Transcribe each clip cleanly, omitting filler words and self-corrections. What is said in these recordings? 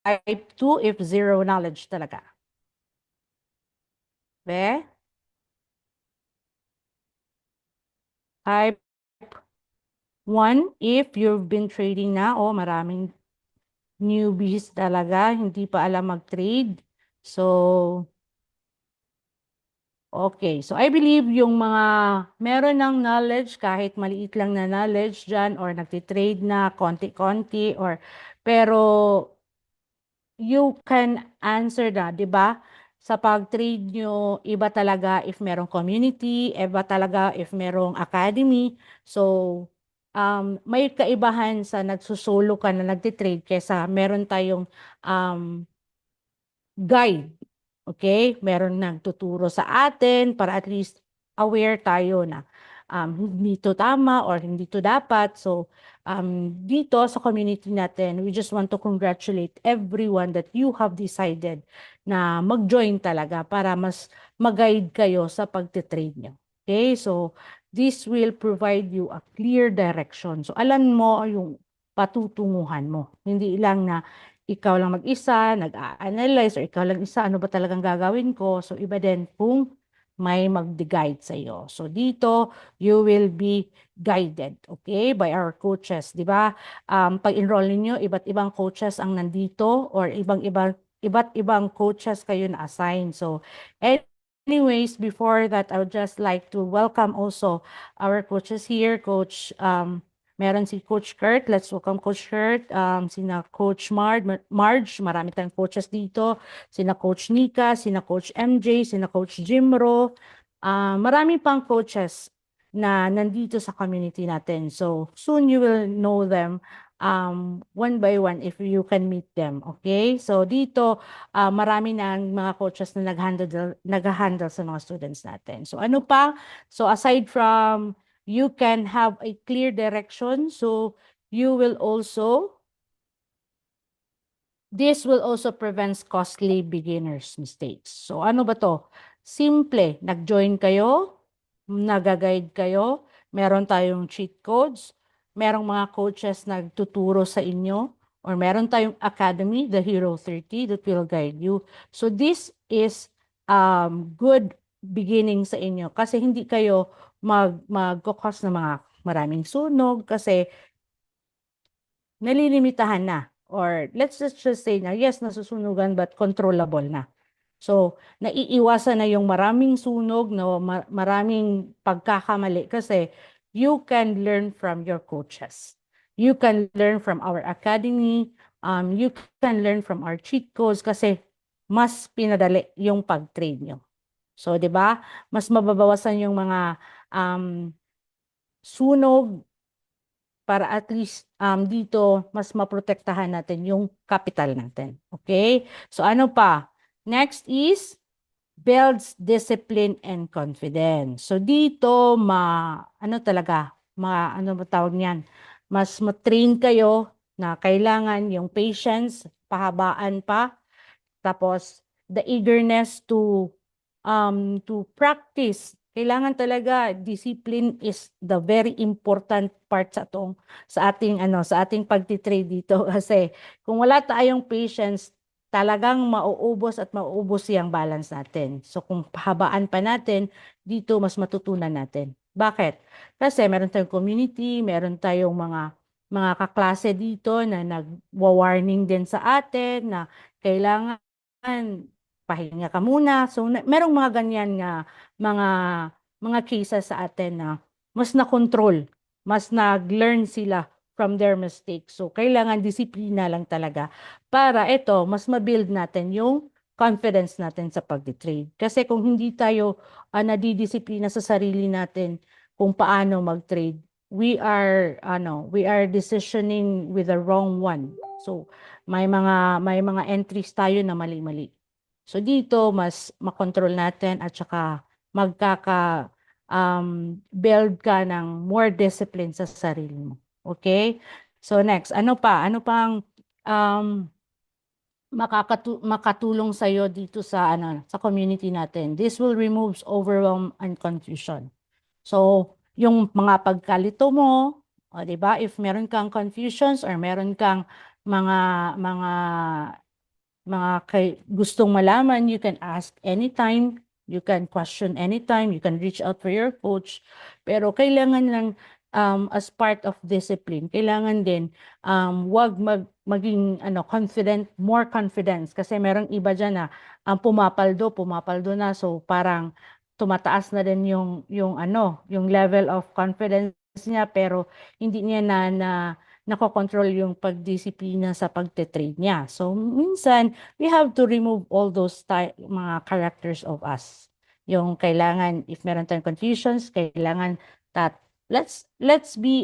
Type 2 if zero knowledge talaga. Be? Type 1 if you've been trading na o maraming newbies talaga, hindi pa alam mag-trade. So, okay. So, I believe yung mga meron ng knowledge, kahit maliit lang na knowledge dyan, or nagtitrade na konti-konti, or pero you can answer na, di ba? Sa pag-trade nyo, iba talaga if merong community, iba talaga if merong academy. So, may kaibahan sa nagsusolo ka na nagtitrade kesa meron tayong um, guide. Okay? Meron nagtuturo sa atin para at least aware tayo na hindi to tama or hindi to dapat. So, dito sa community natin, we just want to congratulate everyone that you have decided na mag-join talaga para mas mag-guide kayo sa pagtitrade nyo. Okay? So, this will provide you a clear direction. So, alam mo yung patutunguhan mo. Hindi lang na ikaw lang mag-isa, nag-a-analyze, or ikaw lang isa, ano ba talagang gagawin ko? So, iba din kung may mag-guide sa iyo. So, dito, you will be guided, okay, by our coaches, di ba? Pag-enroll ninyo, iba't ibang coaches ang nandito, or iba't ibang coaches kayo na assign. So, anyways, before that, I would just like to welcome also our coaches here, meron si Coach Kurt. Let's welcome Coach Kurt. Sina Coach Marge, marami tayong coaches dito. Sina Coach Nika, sina Coach MJ, sina Coach Jimro. Marami pang coaches na nandito sa community natin. So, soon you will know them one by one if you can meet them. Okay? So, dito, marami na mga coaches na nag-handle sa mga students natin. So, ano pa? So, aside from you can have a clear direction. So you will also, this will also prevent costly beginners mistakes. So ano ba to? Simple, nag-join kayo, nag-guide kayo, meron tayong cheat codes, merong mga coaches nagtuturo sa inyo, or meron tayong academy, the Hero 30, that will guide you. So this is good beginning sa inyo kasi hindi kayo mag-cause ng mga maraming sunog kasi nalilimitahan na. Or let's just say na yes, nasusunugan but controllable na. So, naiiwasan na yung maraming sunog, na maraming pagkakamali kasi you can learn from your coaches. You can learn from our academy. You can learn from our cheat codes kasi mas pinadali yung pag-trade nyo. So, 'di ba? Mas mababawasan yung mga sunog para at least dito mas maprotektahan natin yung capital natin. Okay? So ano pa? Next is builds discipline and confidence. So dito ano talaga, ano ba tawag niyan? Mas matrain kayo na kailangan yung patience, pahabaan pa, tapos the eagerness to practice. Kailangan talaga discipline is the very important part sa ating sa ating pagtitrade dito kasi kung wala tayong patience, talagang mauubos at mauubos yung balance natin. So kung pahabaan pa natin, dito mas matutunan natin. Bakit? Kasi meron tayong community, meron tayong mga kaklase dito na nagwa-warning din sa atin na kailangan pahinga ka muna. So, merong mga ganyan nga, mga, mga cases sa atin na mas na-control, mas nag-learn sila from their mistakes. So, kailangan disiplina lang talaga para ito, mas ma-build natin yung confidence natin sa pag-trade. Kasi kung hindi tayo nadidisiplina sa sarili natin kung paano mag-trade, we are decisioning with the wrong one. So, may mga entries tayo na mali-mali. So dito mas makontrol natin at saka build ka ng more discipline sa sarili mo. Okay? So next, ano pa? Ano pang um, makatulong sa iyo dito sa community natin? This will remove overwhelm and confusion. So, yung mga pagkalito mo, o, 'di ba? If meron kang confusions or meron kang mga gustong malaman, you can ask anytime, you can question anytime, you can reach out for your coach. Pero kailangan lang, as part of discipline, kailangan din, wag maging more confidence. Kasi merong iba dyan na pumapaldo na. So parang tumataas na din yung level of confidence niya, pero hindi niya na nakokontrol yung pagdisiplina sa pagte-trade niya. So, minsan, we have to remove all those mga characters of us. Yung kailangan, if meron tayong confusions, kailangan that let's be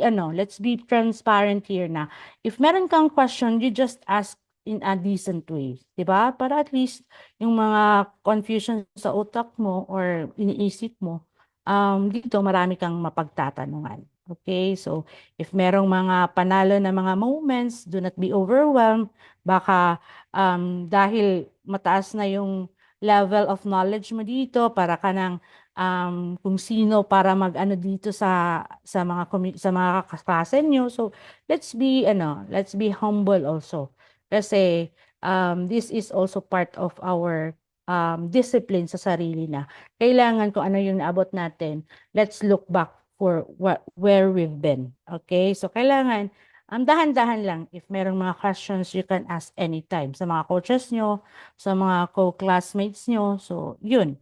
transparent here na if meron kang question, you just ask in a decent way, 'di ba? Para at least yung mga confusion sa utak mo or iniisip mo, dito marami kang mapagtatanungan. Okay, so if merong mga panalo na mga moments, do not be overwhelmed. Baka dahil mataas na yung level of knowledge mo dito, para ka ng kung sino para mag-ano dito sa mga kaklase nyo. So let's be humble also. Kasi this is also part of our discipline sa sarili na. Kailangan kung ano yung naabot natin, let's look back for where we've been. Okay? So, kailangan, dahan-dahan lang. If merong mga questions, you can ask anytime sa mga coaches nyo, sa mga co-classmates nyo. So, yun.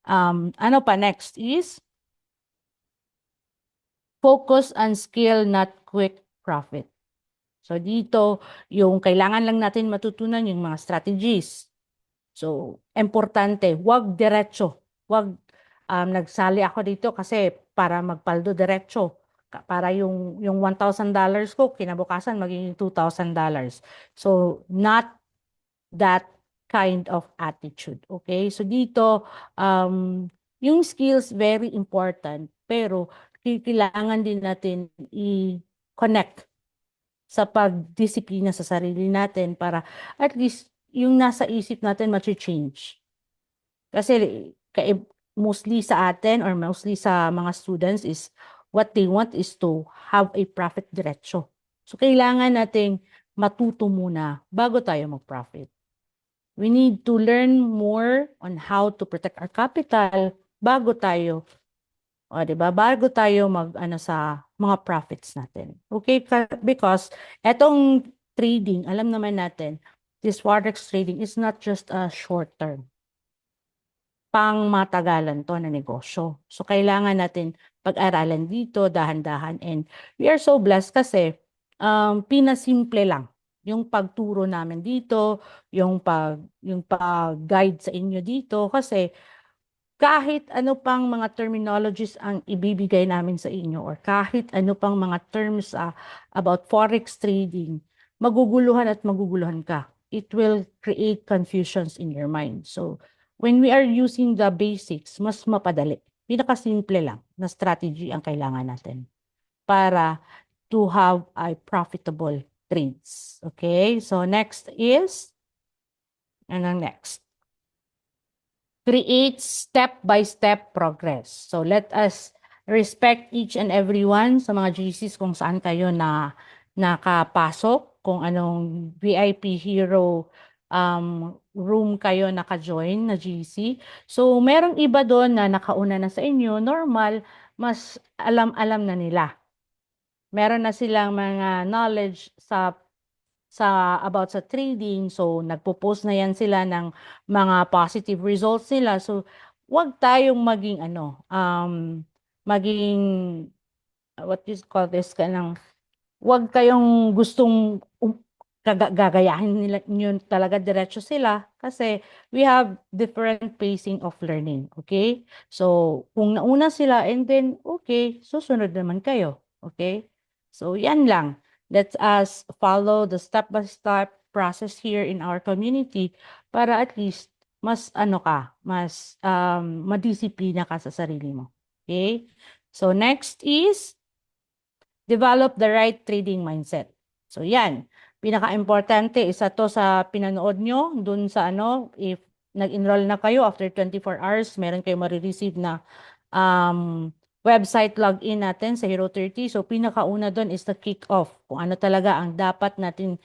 Ano pa next is focus on skill, not quick profit. So, dito, yung kailangan lang natin matutunan yung mga strategies. So, importante, wag diretso. Wag nagsali ako dito kasi para magpaldo diretso. Para yung $1,000 ko, kinabukasan magiging $2,000. So, not that kind of attitude. Okay? So, dito, yung skills, very important. Pero, kailangan din natin i-connect sa pagdisiplina sa sarili natin para at least yung nasa isip natin change. Kasi mostly sa atin or mostly sa mga students is what they want is to have a profit diretso. So kailangan nating matuto muna bago tayo mag-profit. We need to learn more on how to protect our capital bago tayo, o, di ba? Bago tayo sa mga profits natin. Okay? Because etong trading, alam naman natin, this forex trading is not just a short term. Pang matagalan to na negosyo. So, kailangan natin pag-aralan dito, dahan-dahan. And we are so blessed kasi pinasimple lang yung pagturo namin dito, yung pag-guide sa inyo dito. Kasi kahit ano pang mga terminologies ang ibibigay namin sa inyo or kahit ano pang mga terms about forex trading, maguguluhan ka. It will create confusions in your mind. So, when we are using the basics, mas mapadali. Pinakasimple lang na strategy ang kailangan natin para to have a profitable trades. Okay? So, next is, ano next? Create step-by-step progress. So let us respect each and everyone sa mga GCs kung saan kayo nakapasok, kung anong VIP hero room kayo naka-join na GC. So merong iba doon na nakauna na sa inyo, normal, mas alam-alam na nila. Meron na silang mga knowledge about sa trading. So, nagpo-post na yan sila ng mga positive results nila. So, wag tayong maging, what you call this, wag kayong gustong gagayahin nila yun talaga diretso sila kasi we have different pacing of learning. Okay? So, kung nauna sila and then, okay, susunod naman kayo. Okay? So, yan lang. Let us follow the step-by-step process here in our community para at least mas madisiplina ka sa sarili mo. Okay? So, next is develop the right trading mindset. So, yan. Pinaka-importante, isa to sa pinanood nyo, dun sa if nag-enroll na kayo after 24 hours, meron kayo marireceive na website login natin sa Hero 30. So, pinakauna dun is the kick-off. Kung ano talaga ang dapat natin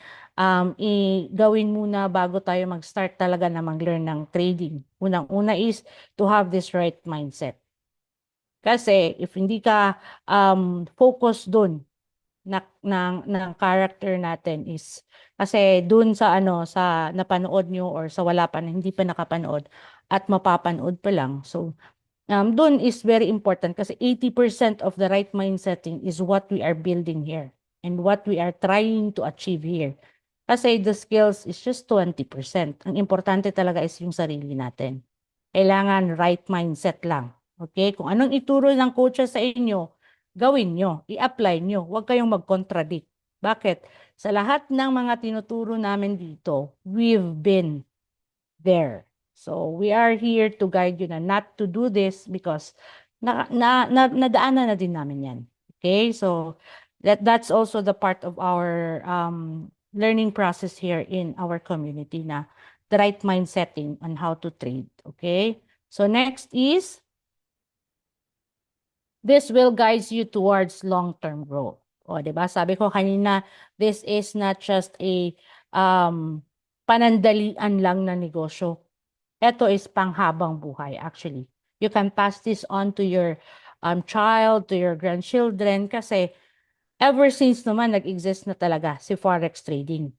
gawin muna bago tayo mag-start talaga na mag-learn ng trading. Unang-una is to have this right mindset. Kasi if hindi ka focus dun ng character natin is kasi dun sa sa napanood nyo or sa wala pa na hindi pa nakapanood at mapapanood pa lang. So dun is very important kasi 80% of the right mindsetting is what we are building here and what we are trying to achieve here. Kasi the skills is just 20%. Ang importante talaga is yung sarili natin. Kailangan right mindset lang. Okay? Kung anong ituro ng coaches sa inyo, gawin nyo, i-apply nyo. Huwag kayong mag-contradict. Bakit? Sa lahat ng mga tinuturo namin dito, we've been there. So we are here to guide you na not to do this because nadaanan na din namin yan. Okay? So that's also the part of our learning process here in our community na the right mindsetting on how to trade. Okay? So next is this will guide you towards long-term growth. O, 'di ba? Sabi ko kanina, this is not just a panandalian lang na negosyo. Ito is panghabang buhay actually. You can pass this on to your child, to your grandchildren kasi ever since naman nag-exist na talaga si forex trading.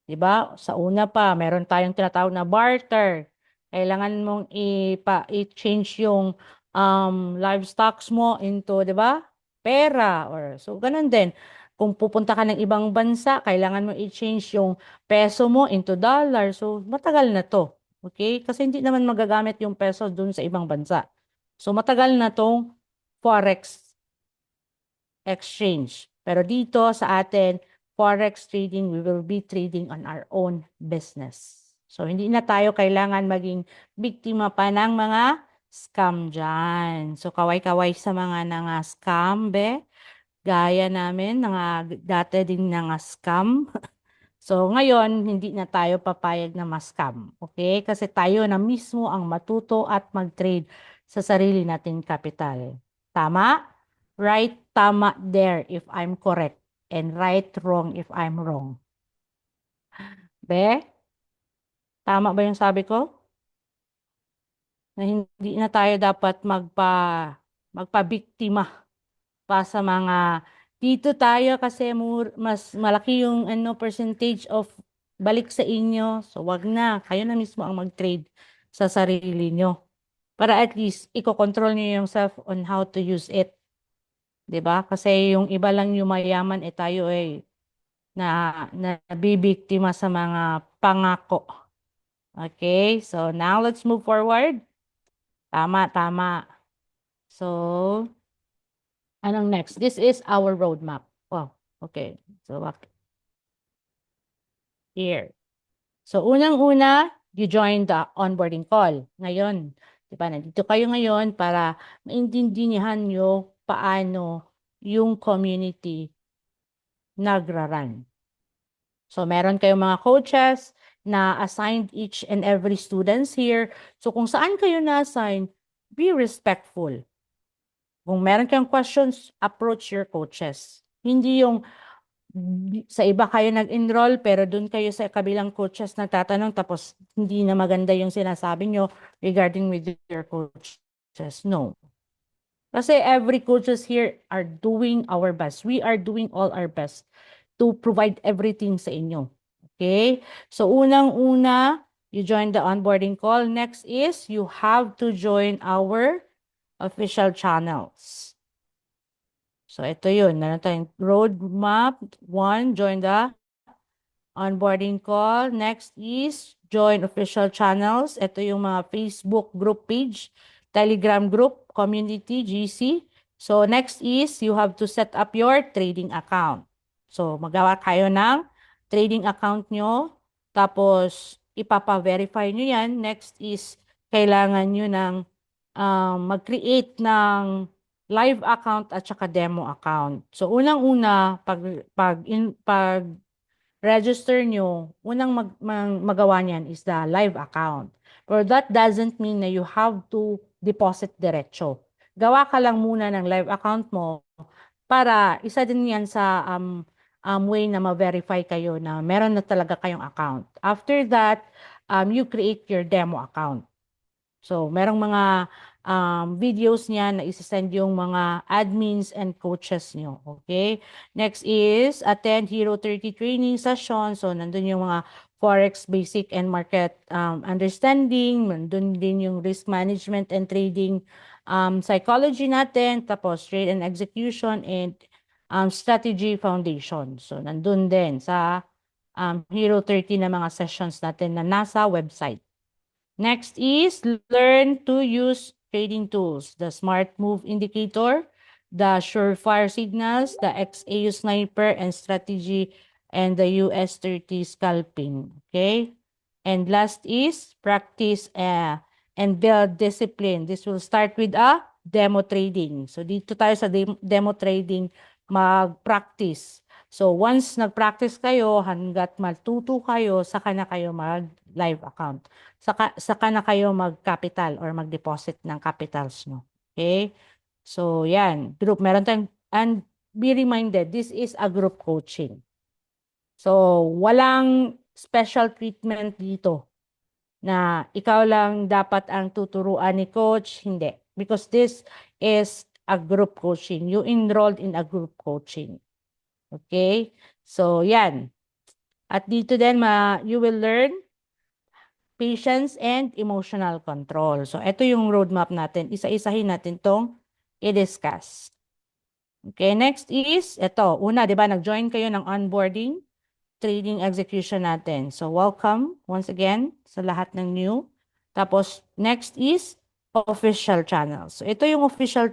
'Di ba? Sa una pa, meron tayong tinatawag na barter. Kailangan mong i-change yung livestocks mo into, 'di ba? Pera or so ganun din. Kung pupunta ka ng ibang bansa, kailangan mo i-change yung peso mo into dollar. So matagal na 'to. Okay? Kasi hindi naman magagamit yung peso dun sa ibang bansa. So matagal na 'tong forex exchange. Pero dito sa atin, forex trading, we will be trading on our own business. So, hindi na tayo kailangan maging biktima pa ng mga scam dyan. So, kaway-kaway sa mga scam, be. Gaya namin, dati din scam. So, ngayon, hindi na tayo papayag na ma-scam. Okay? Kasi tayo na mismo ang matuto at mag-trade sa sarili nating kapital. Tama? Right, tama there if I'm correct. And right, wrong if I'm wrong. Be, tama ba yung sabi ko? Na hindi na tayo dapat magpabiktima pa sa mga dito tayo kasi mas malaki yung percentage of balik sa inyo. So wag na, kayo na mismo ang mag-trade sa sarili nyo. Para at least iko-control niyo yung self on how to use it. 'Di ba? Kasi yung iba lang yung mayaman tayo nabibiktima sa mga pangako. Okay? So now let's move forward. Tama, tama. So, anong next? This is our roadmap. Wow. Okay. So, here. So, unang-una, you join the onboarding call. Ngayon, di ba, nandito kayo ngayon para maintindihan nyo paano yung community nagra-run. So, meron kayong mga coaches na assigned each and every students here. So, kung saan kayo na-assign, be respectful. Kung meron kayong questions, approach your coaches. Hindi yung sa iba kayo nag-enroll pero dun kayo sa kabilang coaches nagtatanong tapos hindi na maganda yung sinasabi nyo regarding with your coaches. No. Kasi every coaches here are doing our best. We are doing all our best to provide everything sa inyo. Okay? So unang-una, you join the onboarding call. Next is you have to join our official channels. So, ito yun. Meron tayong roadmap. 1, join the onboarding call. Next is join official channels. Ito yung mga Facebook group page, Telegram group, community, GC. So, next is you have to set up your trading account. So, magawa kayo ng trading account nyo. Tapos, ipapa-verify nyo yan. Next is kailangan nyo ng mag-create ng live account at saka demo account. So unang-una pag register nyo, unang magawa niyan is the live account. But that doesn't mean na you have to deposit diretso. Gawa ka lang muna ng live account mo para isa din yan sa way na ma-verify kayo na meron na talaga kayong account. After that, you create your demo account. So, merong mga videos niya na isasend yung mga admins and coaches nyo. Okay? Next is attend Hero 30 training session. So, nandun yung mga Forex basic and market understanding. Nandun din yung risk management and trading psychology natin. Tapos, trade and execution and strategy foundation. So, nandun din sa Hero 30 na mga sessions natin na nasa website. Next is learn to use trading tools, the Smart Move Indicator, the Surefire Signals, the XAU Sniper and Strategy, and the US30 Scalping. Okay? And last is practice and build discipline. This will start with a demo trading. So dito tayo sa demo trading mag-practice. So once nag-practice kayo, hanggat matuto kayo, saka na kayo mag-live account. Saka na kayo mag-capital or mag-deposit ng capitals nyo. Okay? So, yan. Group. Meron tayong, and be reminded, this is a group coaching. So, walang special treatment dito na ikaw lang dapat ang tuturuan ni coach. Hindi. Because this is a group coaching. You enrolled in a group coaching. Okay? So, yan. At dito din, you will learn patience and emotional control. So, ito yung roadmap natin. Isa-isahin natin tong i-discuss. Okay, next is, ito. Una, di ba, nag-join kayo ng onboarding, trading execution natin. So, welcome once again sa lahat ng new. Tapos, next is official channels. So, ito yung official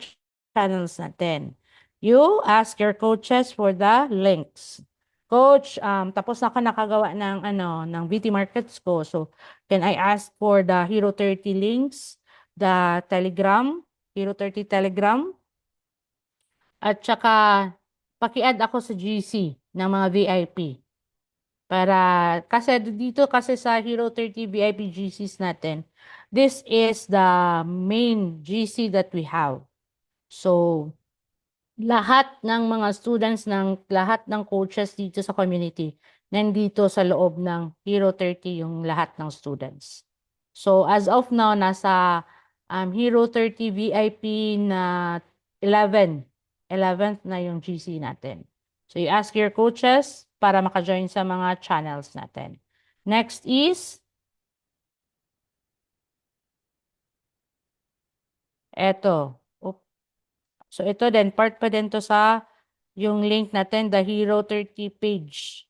channels natin. You ask your coaches for the links. Coach, tapos na ako nakagawa ng VT Markets ko. So, can I ask for the Hero 30 links, the Telegram, Hero 30 Telegram, at saka paki-add ako sa GC ng mga VIP. Kasi dito kasi sa Hero 30 VIP GCs natin, this is the main GC that we have. So, lahat ng mga students ng lahat ng coaches dito sa community nandito sa loob ng Hero 30 yung lahat ng students. So as of now nasa Hero 30 VIP na 11th na yung GC natin. So you ask your coaches para maka-join sa mga channels natin. Next is eto. So ito din, part pa din to sa yung link natin, the Hero 30 page.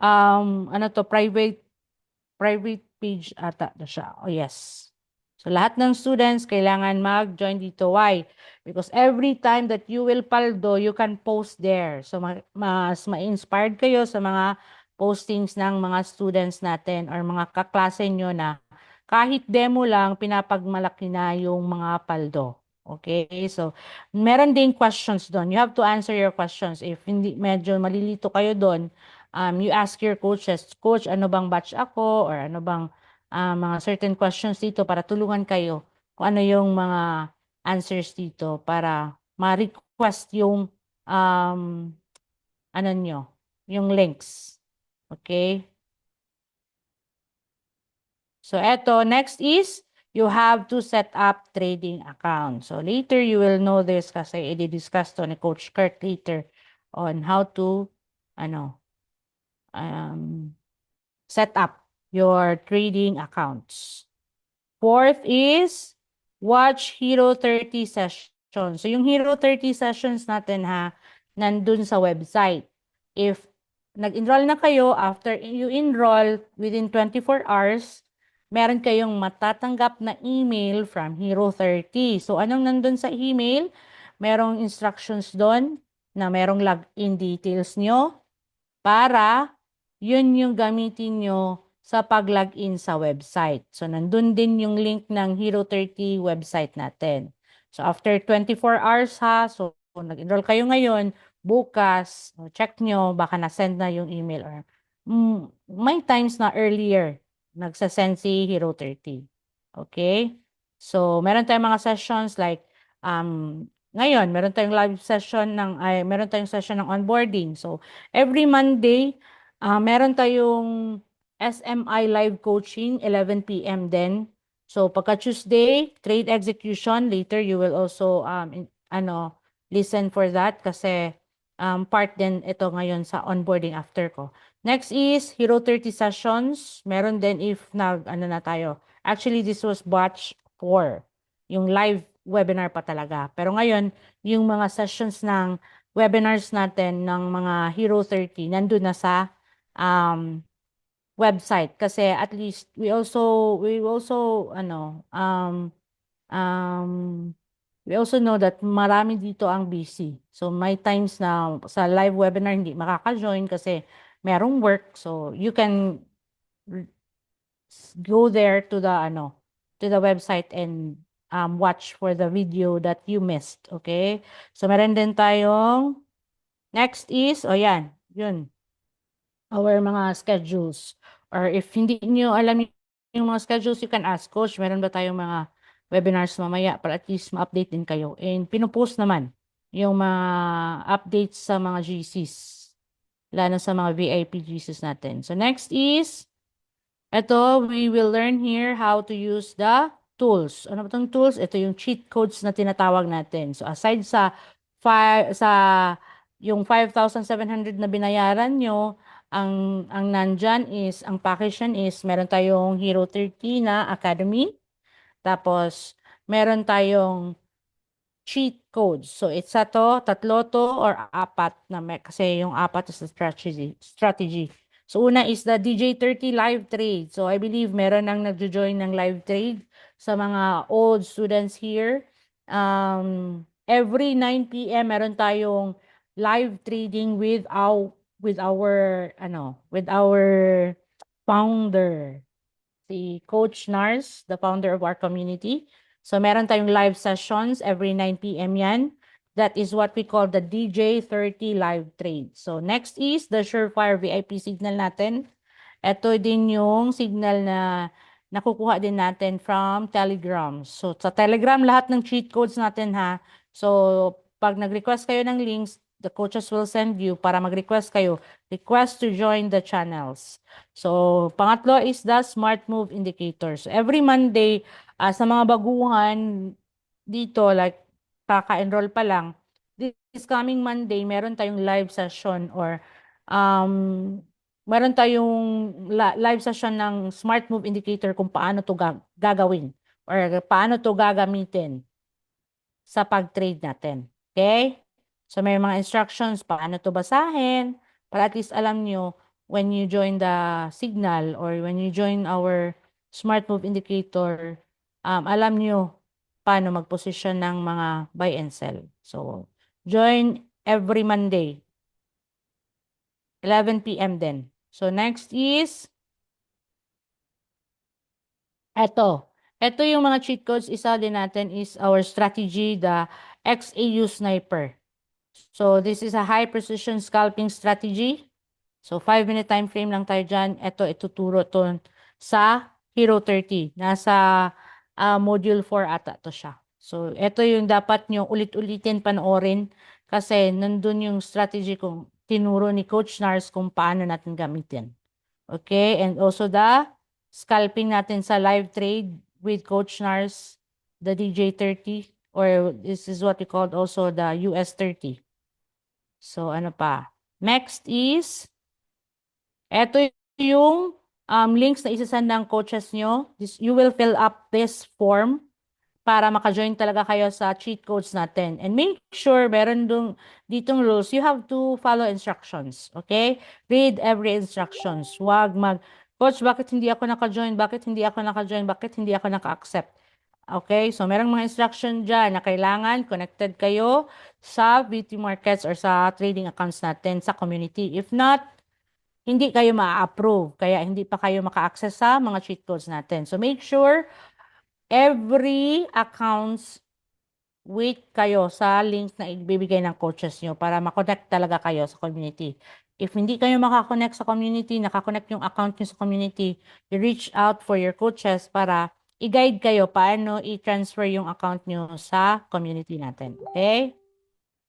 Ano to, private page ata na siya. Oh yes. So lahat ng students kailangan mag-join dito. Why? Because every time that you will paldo, you can post there. So mas ma-inspired kayo sa mga postings ng mga students natin or mga kaklase nyo na kahit demo lang, pinapagmalaki na yung mga paldo. Okay? So, meron ding questions doon. You have to answer your questions. If hindi, medyo malilito kayo doon, you ask your coaches, Coach, ano bang batch ako? Or ano bang mga certain questions dito para tulungan kayo kung ano yung mga answers dito para ma-request yung ano nyo, yung links. Okay? So, eto, next is, you have to set up trading account. So, later you will know this kasi i-discuss to ni Coach Kurt later on how to, set up your trading accounts. Fourth is, watch Hero 30 sessions. So, yung Hero 30 sessions natin nandun sa website. If nag-enroll na kayo, after you enroll within 24 hours, meron kayong matatanggap na email from Hero 30. So, anong nandun sa email? Merong instructions doon na merong login details nyo para yun yung gamitin nyo sa pag-login sa website. So, nandun din yung link ng Hero 30 website natin. So, after 24 hours so nag-enroll kayo ngayon, bukas, check nyo, baka na-send na yung email or may times na earlier nagsasend si Hero 30. Okay? So, meron tayong mga sessions like Ngayon, meron tayong live session meron tayong session ng onboarding. So, every Monday, meron tayong SMI live coaching, 11 p.m. din. So, pagka Tuesday, trade execution, later you will also listen for that kasi part din ito ngayon sa onboarding after ko. Next is Hero 30 sessions. Meron din if na tayo. Actually, this was batch 4. Yung live webinar pa talaga. Pero ngayon, yung mga sessions ng webinars natin ng mga Hero 30, nandun na sa website. Kasi at least, we also know that marami dito ang busy. So, may times na sa live webinar hindi makaka-join kasi merong work. So, you can go there to the website and watch for the video that you missed. Okay? So, meron din tayong next is, yun, our mga schedules. Or if hindi nyo alam yung mga schedules, you can ask, Coach, meron ba tayong mga webinars mamaya para at least ma-update din kayo. And pinupost naman yung mga updates sa mga GCs, lalo sa mga VIP GCs natin. So next is, we will learn here how to use the tools. Ano ba itong tools? Ito yung cheat codes na tinatawag natin. So aside sa yung 5,700 na binayaran nyo, ang nandyan is, ang package yan is, meron tayong Hero 30 na Academy. Tapos, meron tayong cheat codes. So, tatlo to, or apat na kasi yung apat is the strategy. So, una is the DJ30 live trade. So, I believe meron nang nagjo-join ng live trade sa mga old students here. Every 9 p.m. meron tayong live trading with our founder, si Coach Nars, the founder of our community. So meron tayong live sessions every 9 p.m. yan. That is what we call the DJ30 live trade. So next is the Surefire VIP signal natin. Ito din yung signal na nakukuha din natin from Telegram. So sa Telegram, lahat ng cheat codes natin ha. So pag nag-request kayo ng links, the coaches will send you para mag-request kayo. Request to join the channels. So, pangatlo is the Smart Move Indicators. Every Monday, sa mga baguhan dito, like kaka-enroll pa lang, this coming Monday, meron tayong live session or meron tayong live session ng Smart Move Indicator kung paano to gagawin or paano to gagamitin sa pag-trade natin. Okay? So, may mga instructions paano to basahin para at least alam nyo when you join the signal or when you join our Smart Move Indicator, alam nyo paano mag-position ng mga buy and sell. So, join every Monday, 11 p.m. din. So, next is, Ito yung mga cheat codes. Isa din natin is our strategy, the XAU Sniper. So, this is a high precision scalping strategy. So, 5-minute time frame lang tayo dyan. Ito, ituturo to sa Hero 30. Nasa module 4 ata to siya. So, ito yung dapat nyo ulit-ulitin panoorin kasi nandun yung strategy kung tinuro ni Coach Nars kung paano natin gamitin. Okay? And also the scalping natin sa live trade with Coach Nars, the DJ30, or this is what we called also the US30. So, ano pa? Next is, eto yung links na isasend ng coaches nyo. You will fill up this form para maka-join talaga kayo sa cheat codes natin. And make sure, meron ditong rules, you have to follow instructions. Okay? Read every instructions. Huwag Coach, bakit hindi ako naka-join? Bakit hindi ako naka-join? Bakit hindi ako naka-accept? Okay? So, merong mga instruction dyan na kailangan connected kayo sa VT Markets or sa trading accounts natin sa community. If not, hindi kayo ma-approve. Kaya hindi pa kayo maka-access sa mga cheat codes natin. So, make sure every accounts wait kayo sa links na ibibigay ng coaches nyo para makonect talaga kayo sa community. If hindi kayo makakonect sa community, nakakonect yung account nyo sa community, you reach out for your coaches para i-guide kayo paano i-transfer yung account nyo sa community natin. Okay?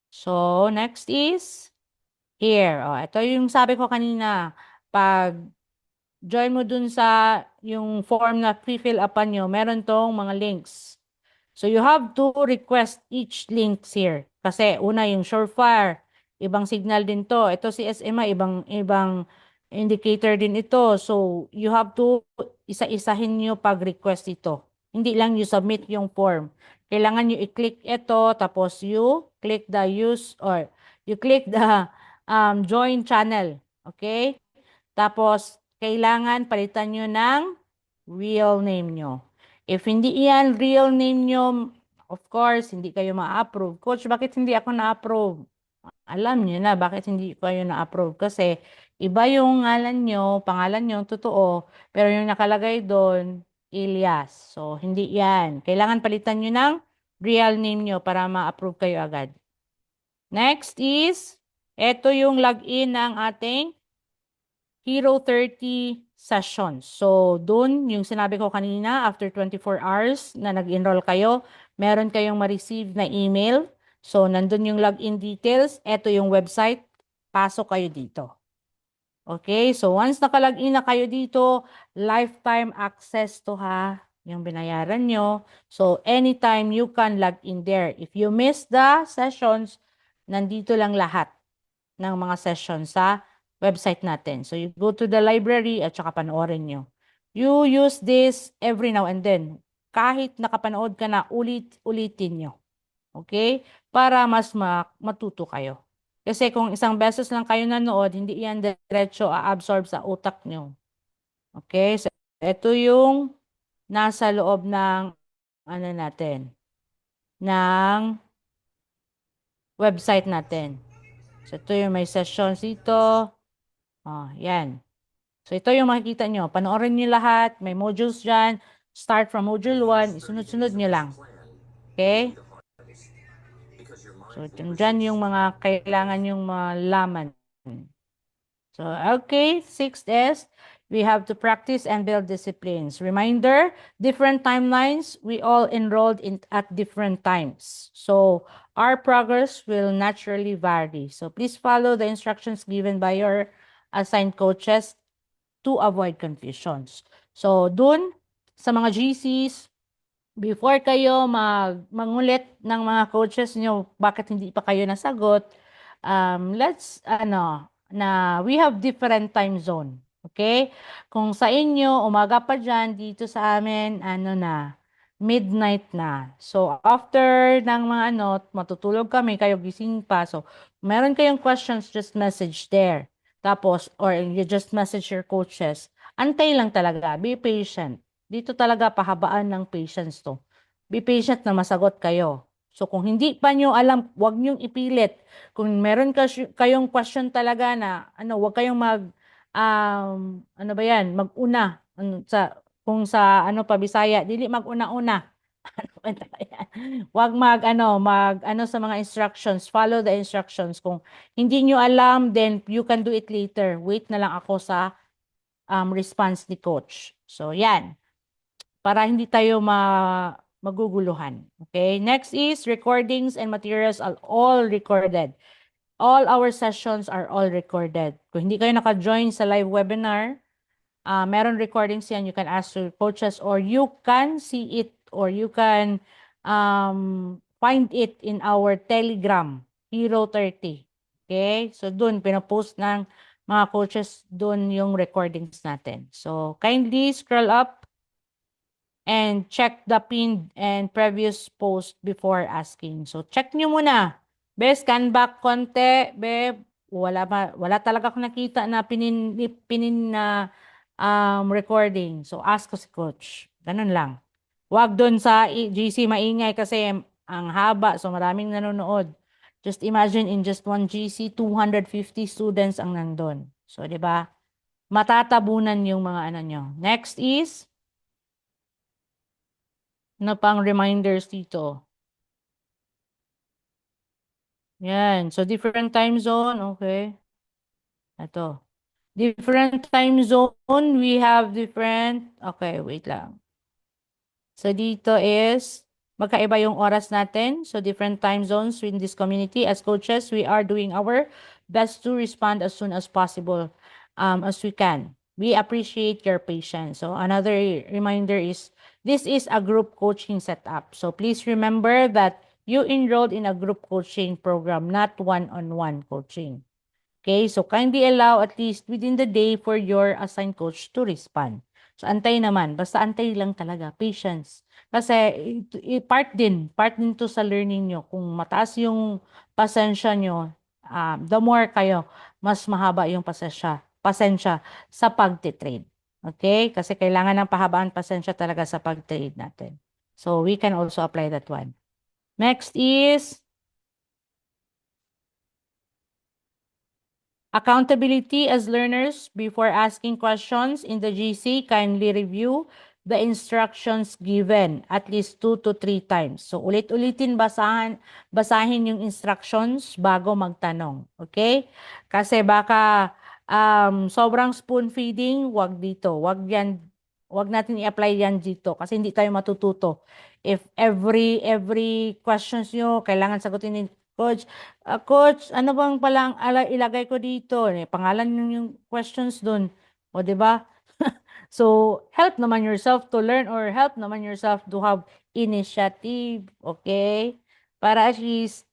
So, next is here. Oh, ito yung sabi ko kanina. Pag join mo dun sa yung form na pre-fill upan nyo, meron tong mga links. So you have to request each links here. Kasi una yung Surefire, ibang signal din to. Ito si SMA, ibang indicator din ito. So you have to isa-isahin nyo pag-request ito. Hindi lang you submit yung form. Kailangan nyo i-click ito, tapos you click the use or you click the join channel. Okay? Tapos, kailangan palitan nyo ng real name nyo. If hindi yan real name nyo, of course, hindi kayo ma-approve. Coach, bakit hindi ako na-approve? Alam nyo na bakit hindi kayo na-approve. Kasi iba yung ngalan nyo, pangalan nyo, totoo. Pero yung nakalagay doon, Ilyas. So, hindi yan. Kailangan palitan nyo ng real name nyo para ma-approve kayo agad. Next is, ito yung login ng ating Hero 30 sessions. So, dun, yung sinabi ko kanina, after 24 hours na nag-enroll kayo, meron kayong ma-receive na email. So, nandun yung login details. Ito yung website. Pasok kayo dito. Okay? So, once nakalagin na kayo dito, lifetime access to ha, yung binayaran nyo. So, anytime you can log in there. If you miss the sessions, nandito lang lahat ng mga sessions sa website natin. So, you go to the library at saka panoorin nyo. You use this every now and then. Kahit nakapanood ka na, ulitin nyo. Okay? Para mas matuto kayo. Kasi kung isang beses lang kayo nanood, hindi yan diretso a-absorb sa utak nyo. Okay? So, ito yung nasa loob ng ano natin, ng website natin. So, ito yung may sessions dito. Oh, yan. So, ito yung makikita nyo. Panoorin nyo lahat. May modules dyan. Start from module 1. Isunod-sunod nyo lang. Okay? So, dyan yung mga kailangan yung malaman. So, okay. Sixth is, we have to practice and build disciplines. Reminder, different timelines. We all enrolled at different times. So, our progress will naturally vary. So, please follow the instructions given by your assigned coaches to avoid confusions. So, dun, sa mga GCs, before kayo mangulit ng mga coaches nyo, bakit hindi pa kayo nasagot, we have different time zone. Okay? Kung sa inyo, umaga pa dyan, dito sa amin, midnight na. So, after ng mga matutulog kami, kayo gising pa. So, meron kayong questions, just message there. Tapos, or you just message your coaches. Antay lang talaga. Be patient. Dito talaga pahabaan ng patience to. Be patient na masagot kayo. So kung hindi pa nyo alam, huwag nyong ipilit. Kung meron kayong question talaga na, huwag kayong maguna. Kung sa Bisaya, dili maguna-una. Huwag sa mga instructions, follow the instructions. Kung hindi nyo alam, then you can do it later. Wait na lang ako sa response ni coach. So, yan. Para hindi tayo maguguluhan. Okay? Next is recordings and materials are all recorded. All our sessions are all recorded. Kung hindi kayo naka-join sa live webinar, meron recordings yan. You can ask your coaches or you can see it or you can find it in our Telegram, Hero 30. Okay? So, dun, pinapost ng mga coaches dun yung recordings natin. So, kindly scroll up and check the pinned and previous post before asking. So, check nyo muna. Be, scan back konti. Be, wala talaga akong nakita na pinin na recording. So, ask ko si coach. Ganun lang. Huwag doon sa GC maingay kasi ang haba. So, maraming nanonood. Just imagine in just one GC, 250 students ang nandun. So, di ba? Matatabunan yung mga nyo. Next is pang reminders dito. Yan. So, different time zone. Okay. Ito. Different time zone. We have different. Okay, wait lang. So dito is magkaiba yung oras natin. So different time zones in this community. As coaches, we are doing our best to respond as soon as possible, as we can. We appreciate your patience. So another reminder is this is a group coaching setup. So please remember that you enrolled in a group coaching program, not one-on-one coaching. Okay, so kindly allow at least within the day for your assigned coach to respond. So antay naman, basta antay lang talaga, patience. Kasi part din to sa learning nyo. Kung mataas yung pasensya nyo, the more kayo, mas mahaba yung pasensya sa pagtitrade. Okay? Kasi kailangan ng pahabaan pasensya talaga sa pagtrade natin. So we can also apply that one. Next is accountability as learners. Before asking questions in the GC, kindly review the instructions given at least 2 to 3 times. So ulit-ulitin basahin yung instructions bago magtanong. Okay? Kasi baka sobrang spoon feeding, wag dito. Wag natin i-apply yan dito kasi hindi tayo matututo. If every questions nyo kailangan sagutin ni coach, coach, ano bang palang ilagay ko dito? Pangalan yung questions dun. O, di ba? So, help naman yourself to learn or help naman yourself to have initiative. Okay? Para at least,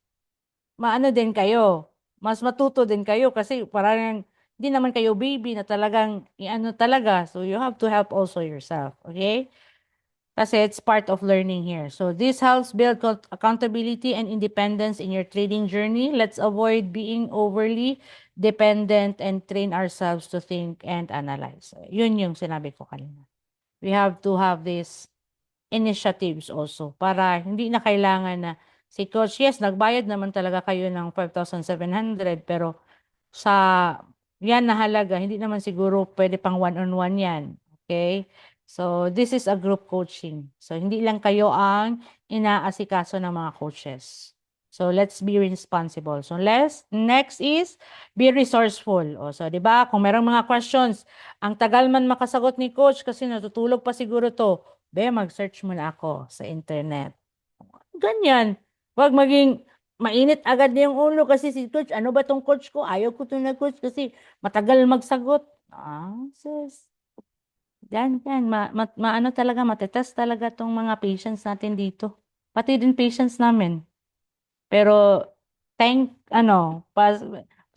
maano din kayo. Mas matuto din kayo kasi parang hindi naman kayo baby na talagang iano talaga. So, you have to help also yourself. Okay? Kasi it's part of learning here. So this helps build accountability and independence in your trading journey. Let's avoid being overly dependent and train ourselves to think and analyze. So, yun yung sinabi ko kanina. We have to have these initiatives also para hindi na kailangan na si Coach, yes, nagbayad naman talaga kayo ng 5,700 pero sa yan na halaga, hindi naman siguro pwede pang one-on-one yan. Okay? So, this is a group coaching. So, hindi lang kayo ang inaasikaso ng mga coaches. So, let's be responsible. So, next is be resourceful. O, so, di ba? Kung merong mga questions, ang tagal man makasagot ni coach kasi natutulog pa siguro to. Be, mag-search muna ako sa internet. Ganyan. Huwag maging mainit agad na yung ulo kasi si coach, ano ba tong coach ko? Ayaw ko to na coach kasi matagal magsagot. Sis. Yan. Maano talaga, matetest talaga tong mga patients natin dito. Pati din patients namin. Pero,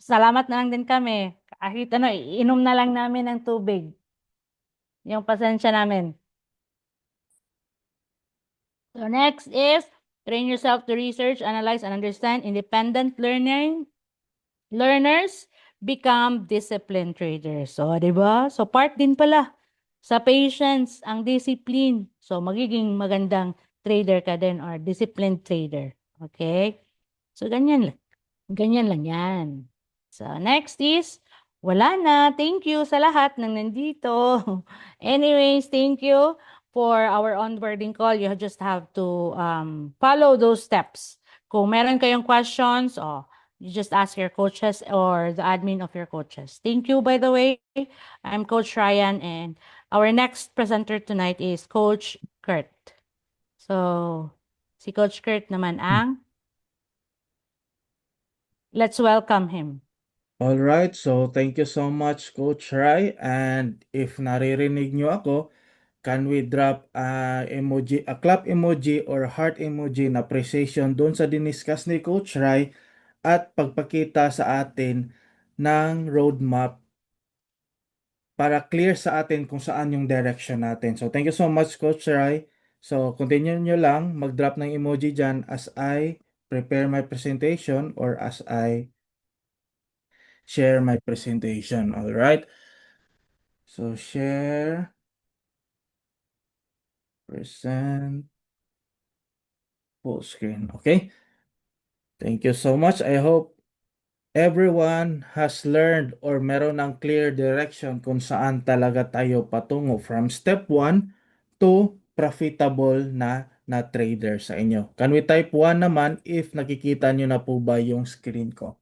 salamat na lang din kami. Kahit inom na lang namin ng tubig. Yung pasensya namin. So next is train yourself to research, analyze, and understand. Independent learners become disciplined traders. So, di ba? So, part din pala sa patience ang discipline. So, magiging magandang trader ka din or disciplined trader. Okay? So, ganyan lang. Ganyan lang yan. So, next is, wala na. Thank you sa lahat ng nandito. Anyways, thank you for our onboarding call. You just have to follow those steps. Kung meron kayong questions, you just ask your coaches or the admin of your coaches. Thank you, by the way. I'm Coach Ryan, and our next presenter tonight is Coach Kurt. So, si Coach Kurt naman let's welcome him. All right, so thank you so much, Coach Rai. And if naririnig nyo ako, can we drop a clap emoji or heart emoji na appreciation doon sa diniscuss ni Coach Rai at pagpakita sa atin ng roadmap para clear sa atin kung saan yung direction natin. So thank you so much, Coach Rai. So continue nyo lang mag-drop ng emoji dyan as I prepare my presentation or as I share my presentation. All right. So share, present, full screen. Okay. Thank you so much. I hope everyone has learned or meron ng clear direction kung saan talaga tayo patungo from step 1 to profitable na trader sa inyo. Can we type 1 naman if nakikita nyo na po ba yung screen ko?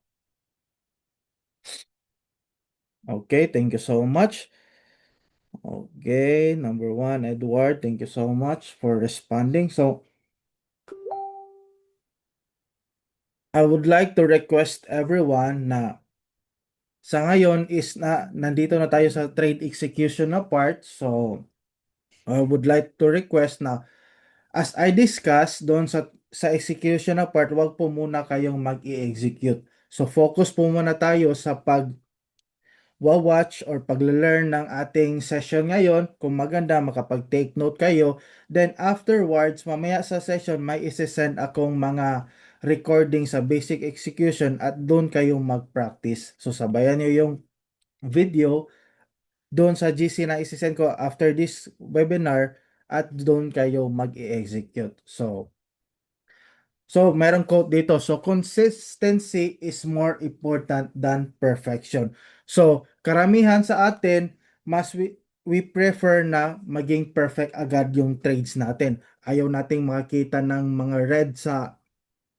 Okay, thank you so much. Okay, number one, Edward, thank you so much for responding. So, I would like to request everyone na sa ngayon is na nandito na tayo sa trade execution na part. So, I would like to request na as I discuss doon sa execution na part, wag po muna kayong mag-i-execute. So, focus po muna tayo sa watch or pagle-learn ng ating session ngayon. Kung maganda, makapag-take note kayo. Then afterwards, mamaya sa session, may isi-send akong mga recording sa basic execution at doon kayong mag-practice. So sabayan nyo yung video doon sa GC na isi-send ko after this webinar at doon kayo mag-i-execute. So, merong quote dito. So, consistency is more important than perfection. So, karamihan sa atin, we prefer na maging perfect agad yung trades natin. Ayaw nating makakita ng mga red sa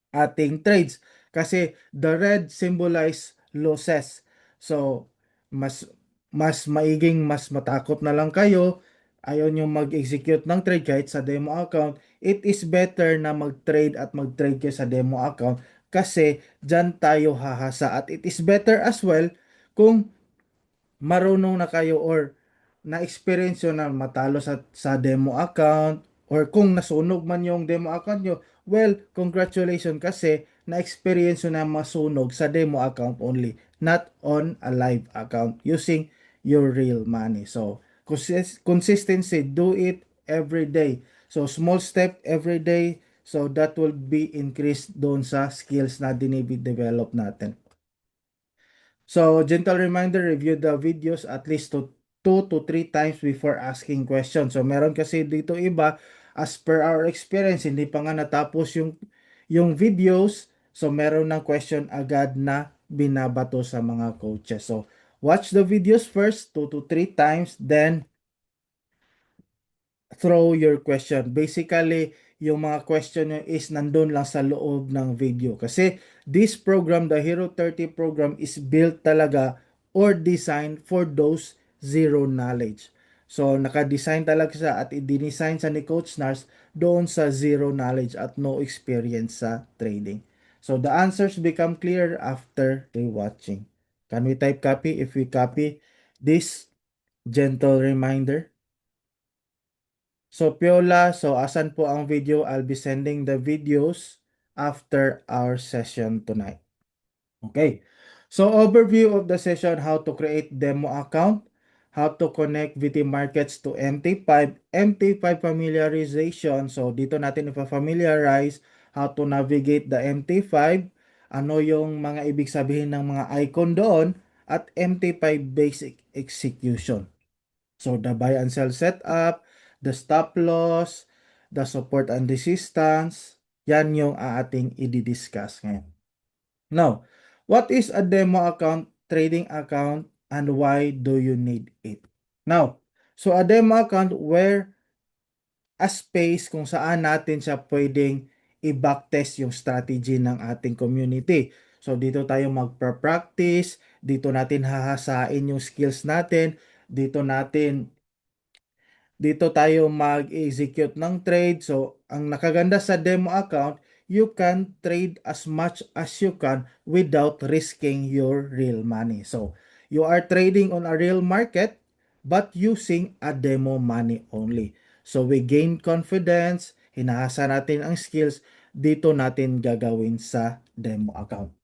ating trades kasi the red symbolize losses. So, mas mas matakot na lang kayo, ayaw nyo mag-execute ng trade kahit sa demo account. It is better na mag-trade at mag-trade kayo sa demo account kasi dyan tayo hahasa at it is better as well kung marunong na kayo or na-experience nyo na matalo sa demo account or kung nasunog man yung demo account nyo, well, congratulations kasi na-experience nyo na masunog sa demo account only, not on a live account using your real money. So, consistency, do it every day. So, small step every day. So, that will be increased doon sa skills na dinidevelop natin. So, gentle reminder, review the videos at least two to three times before asking questions. So, meron kasi dito iba, as per our experience, hindi pa nga natapos yung videos. So, meron ng question agad na binabato sa mga coaches. So, watch the videos first, two to three times, then throw your question. Basically, yung mga question nyo is nandun lang sa loob ng video. Kasi this program, the Hero 30 program, is built talaga or designed for those zero knowledge. So, naka-design talaga siya at i-design sa ni Coach Nars doon sa zero knowledge at no experience sa trading. So, the answers become clear after rewatching. Can we type copy if we copy this gentle reminder? So, Piola, so asan po ang video? I'll be sending the videos after our session tonight. Okay. So, overview of the session, how to create demo account, how to connect VT Markets to MT5, MT5 familiarization. So, dito natin ipa-familiarize how to navigate the MT5, ano yung mga ibig sabihin ng mga icon doon, at MT5 basic execution. So, the buy and sell setup, the stop loss, the support and resistance, yan yung ating i-discuss ngayon. Now, what is a demo account, trading account, and why do you need it? Now, so a demo account where a space kung saan natin siya pwedeng i-backtest yung strategy ng ating community. So, dito tayo magpa-practice, dito natin hahasain yung skills natin, dito tayo mag-execute ng trade. So, ang nakaganda sa demo account, you can trade as much as you can without risking your real money. So, you are trading on a real market but using a demo money only. So, we gain confidence, hinahasa natin ang skills, dito natin gagawin sa demo account.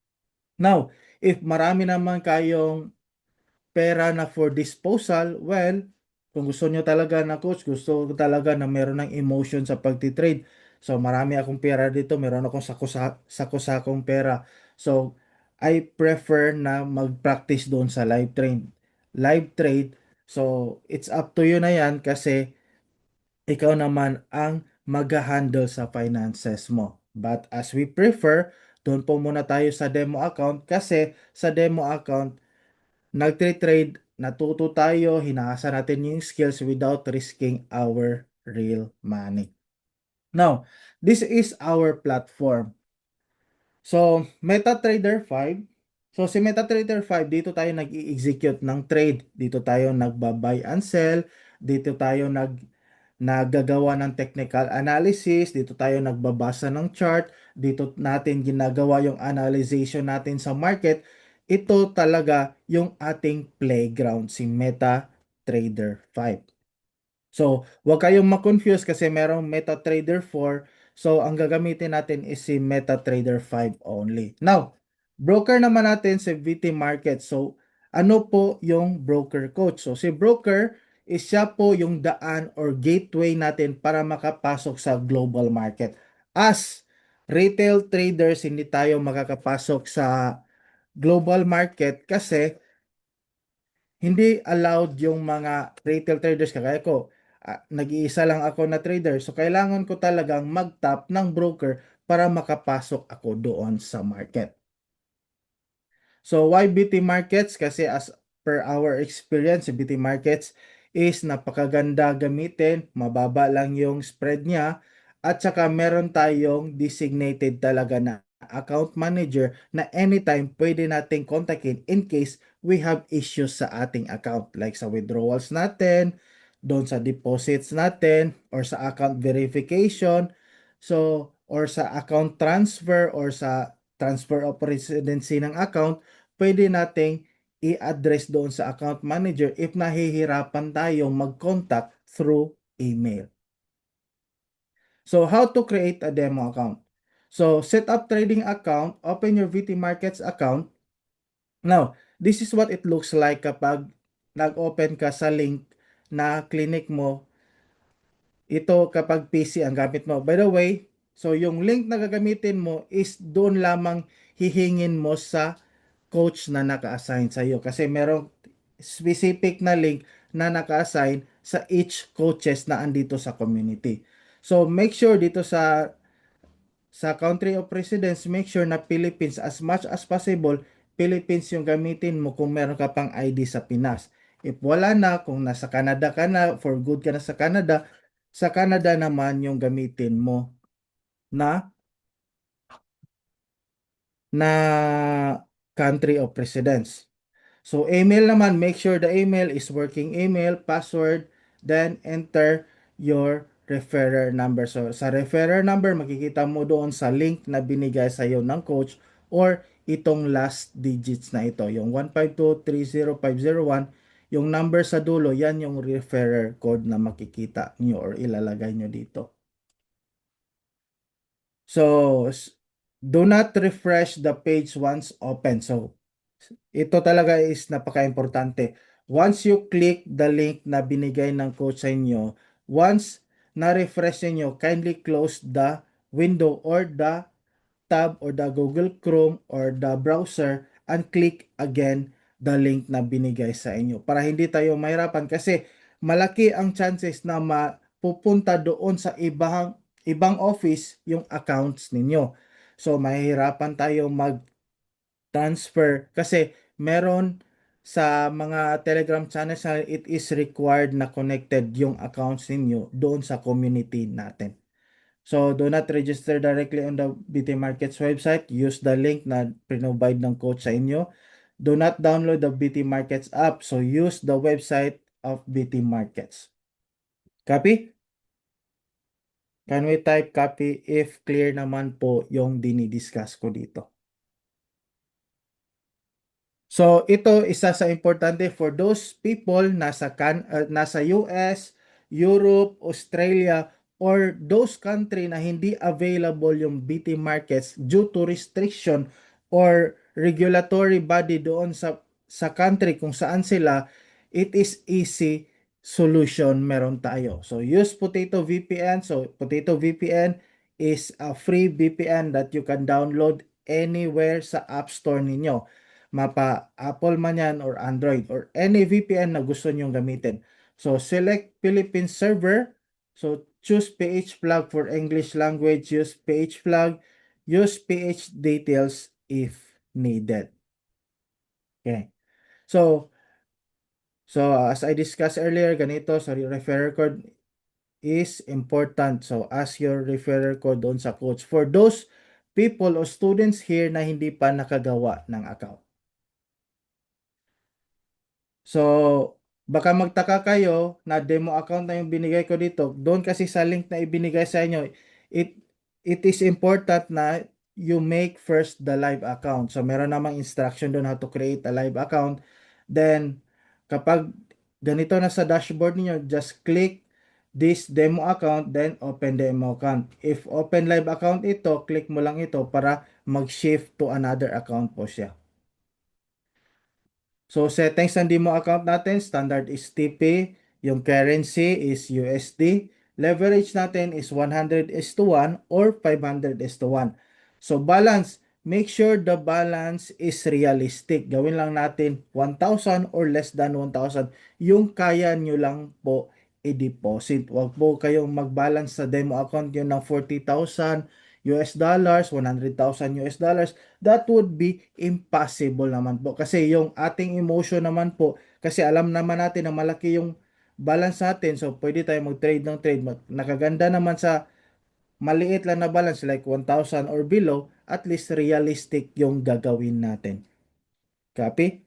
Now, if marami naman kayong pera na for disposal, well, kung gusto nyo talaga na coach, gusto ko talaga na meron ng emotion sa pagtitrade. So, marami akong pera dito, meron akong sako-sakong pera. So, I prefer na mag-practice doon sa live trade. Live trade, so it's up to you na yan kasi ikaw naman ang mag-handle sa finances mo. But as we prefer, doon po muna tayo sa demo account kasi sa demo account, nagtre-trade, natuto tayo, hinahasa natin yung skills without risking our real money. Now, this is our platform. So, MetaTrader 5, So si MetaTrader 5, dito tayo nag-i-execute ng trade. Dito tayo nagba-buy and sell. Dito tayo naggagawa ng technical analysis. Dito tayo nagbabasa ng chart. Dito natin ginagawa yung analyzation natin sa market. Ito talaga yung ating playground, si MetaTrader 5. So, huwag kayong ma-confuse kasi merong MetaTrader 4. So, ang gagamitin natin is si MetaTrader 5 only. Now, broker naman natin si VT Market. So, ano po yung broker coach? So, si broker is siya po yung daan or gateway natin para makapasok sa global market. As retail traders, hindi tayo makakapasok sa global market kasi hindi allowed yung mga retail traders kagaya ko. Nag-iisa lang ako na trader. So, kailangan ko talagang mag-tap ng broker para makapasok ako doon sa market. So, why BT Markets? Kasi as per our experience, BT Markets is napakaganda gamitin, mababa lang yung spread niya, at saka meron tayong designated talaga na account manager na anytime pwede nating kontakin in case we have issues sa ating account. Like sa withdrawals natin, doon sa deposits natin, or sa account verification, so, or sa account transfer, or sa transfer of residency ng account, pwede nating i-address doon sa account manager if nahihirapan tayong mag-contact through email. So, how to create a demo account? So, set up trading account, open your VT Markets account. Now, this is what it looks like kapag nag-open ka sa link na clinic mo. Ito kapag PC ang gamit mo. By the way, so yung link na gagamitin mo is doon lamang hihingin mo sa coach na naka-assign sa iyo kasi merong specific na link na naka-assign sa each coaches na andito sa community. So make sure dito sa country of residence, make sure na Philippines as much as possible, Philippines yung gamitin mo kung meron ka pang ID sa Pinas. If wala na, kung nasa Canada ka na, for good ka na sa Canada naman yung gamitin mo na na country of residence. So, email naman, make sure the email is working email, password, then enter your referrer number. So, sa referrer number, makikita mo doon sa link na binigay sa iyo ng coach or itong last digits na ito, yung 152-30501, yung number sa dulo, yan yung referrer code na makikita nyo or ilalagay nyo dito. So, do not refresh the page once open. So, ito talaga is napaka-importante. Once you click the link na binigay ng coach sa inyo, once na-refresh niyo, kindly close the window or the tab or the Google Chrome or the browser and click again the link na binigay sa inyo para hindi tayo mahirapan kasi malaki ang chances na mapupunta doon sa ibang office yung accounts ninyo. So mahihirapan tayo mag-transfer kasi meron sa mga Telegram channels na it is required na connected yung accounts ninyo doon sa community natin. So, do not register directly on the BT Markets website. Use the link na provide ng coach sa inyo. Do not download the BT Markets app. So, use the website of BT Markets. Copy? Can we type copy if clear naman po yung dinidiscuss ko dito? So, ito isa sa importante for those people nasa US, Europe, Australia, or those country na hindi available yung BT markets due to restriction or regulatory body doon sa country kung saan sila, it is easy solution meron tayo. So, use Potato VPN. So, Potato VPN is a free VPN that you can download anywhere sa App Store ninyo, mapa Apple man yan or Android or any VPN na gusto nyong gamitin. So, select Philippine server. So, choose PH plug for English language. Use PH plug. Use PH details if needed. Okay. So, as I discussed earlier, ganito, so referral code is important. So, ask your referral code doon sa coach. For those people o students here na hindi pa nakagawa ng account. So, baka magtaka kayo na demo account na yung binigay ko dito. Doon kasi sa link na ibinigay sa inyo, it it is important na you make first the live account. So, meron namang instruction doon how to create a live account. Then, kapag ganito na sa dashboard niyo, just click this demo account, then open demo account. If open live account ito, click mo lang ito para mag-shift to another account po siya. So, settings ng demo account natin, standard is TP, yung currency is USD, leverage natin is 100:1 or 500:1. So, balance, make sure the balance is realistic. Gawin lang natin 1,000 or less than 1,000. Yung kaya nyo lang po i-deposit. Huwag po kayong mag-balance sa demo account yun ng 40,000 US dollars, 100,000 US dollars. That would be impossible naman po. Kasi yung ating emotion naman po, kasi alam naman natin na malaki yung balance natin. So, pwede tayo mag-trade ng trade. Nakaganda naman sa maliit lang na balance like 1,000 or below, at least realistic yung gagawin natin. Copy?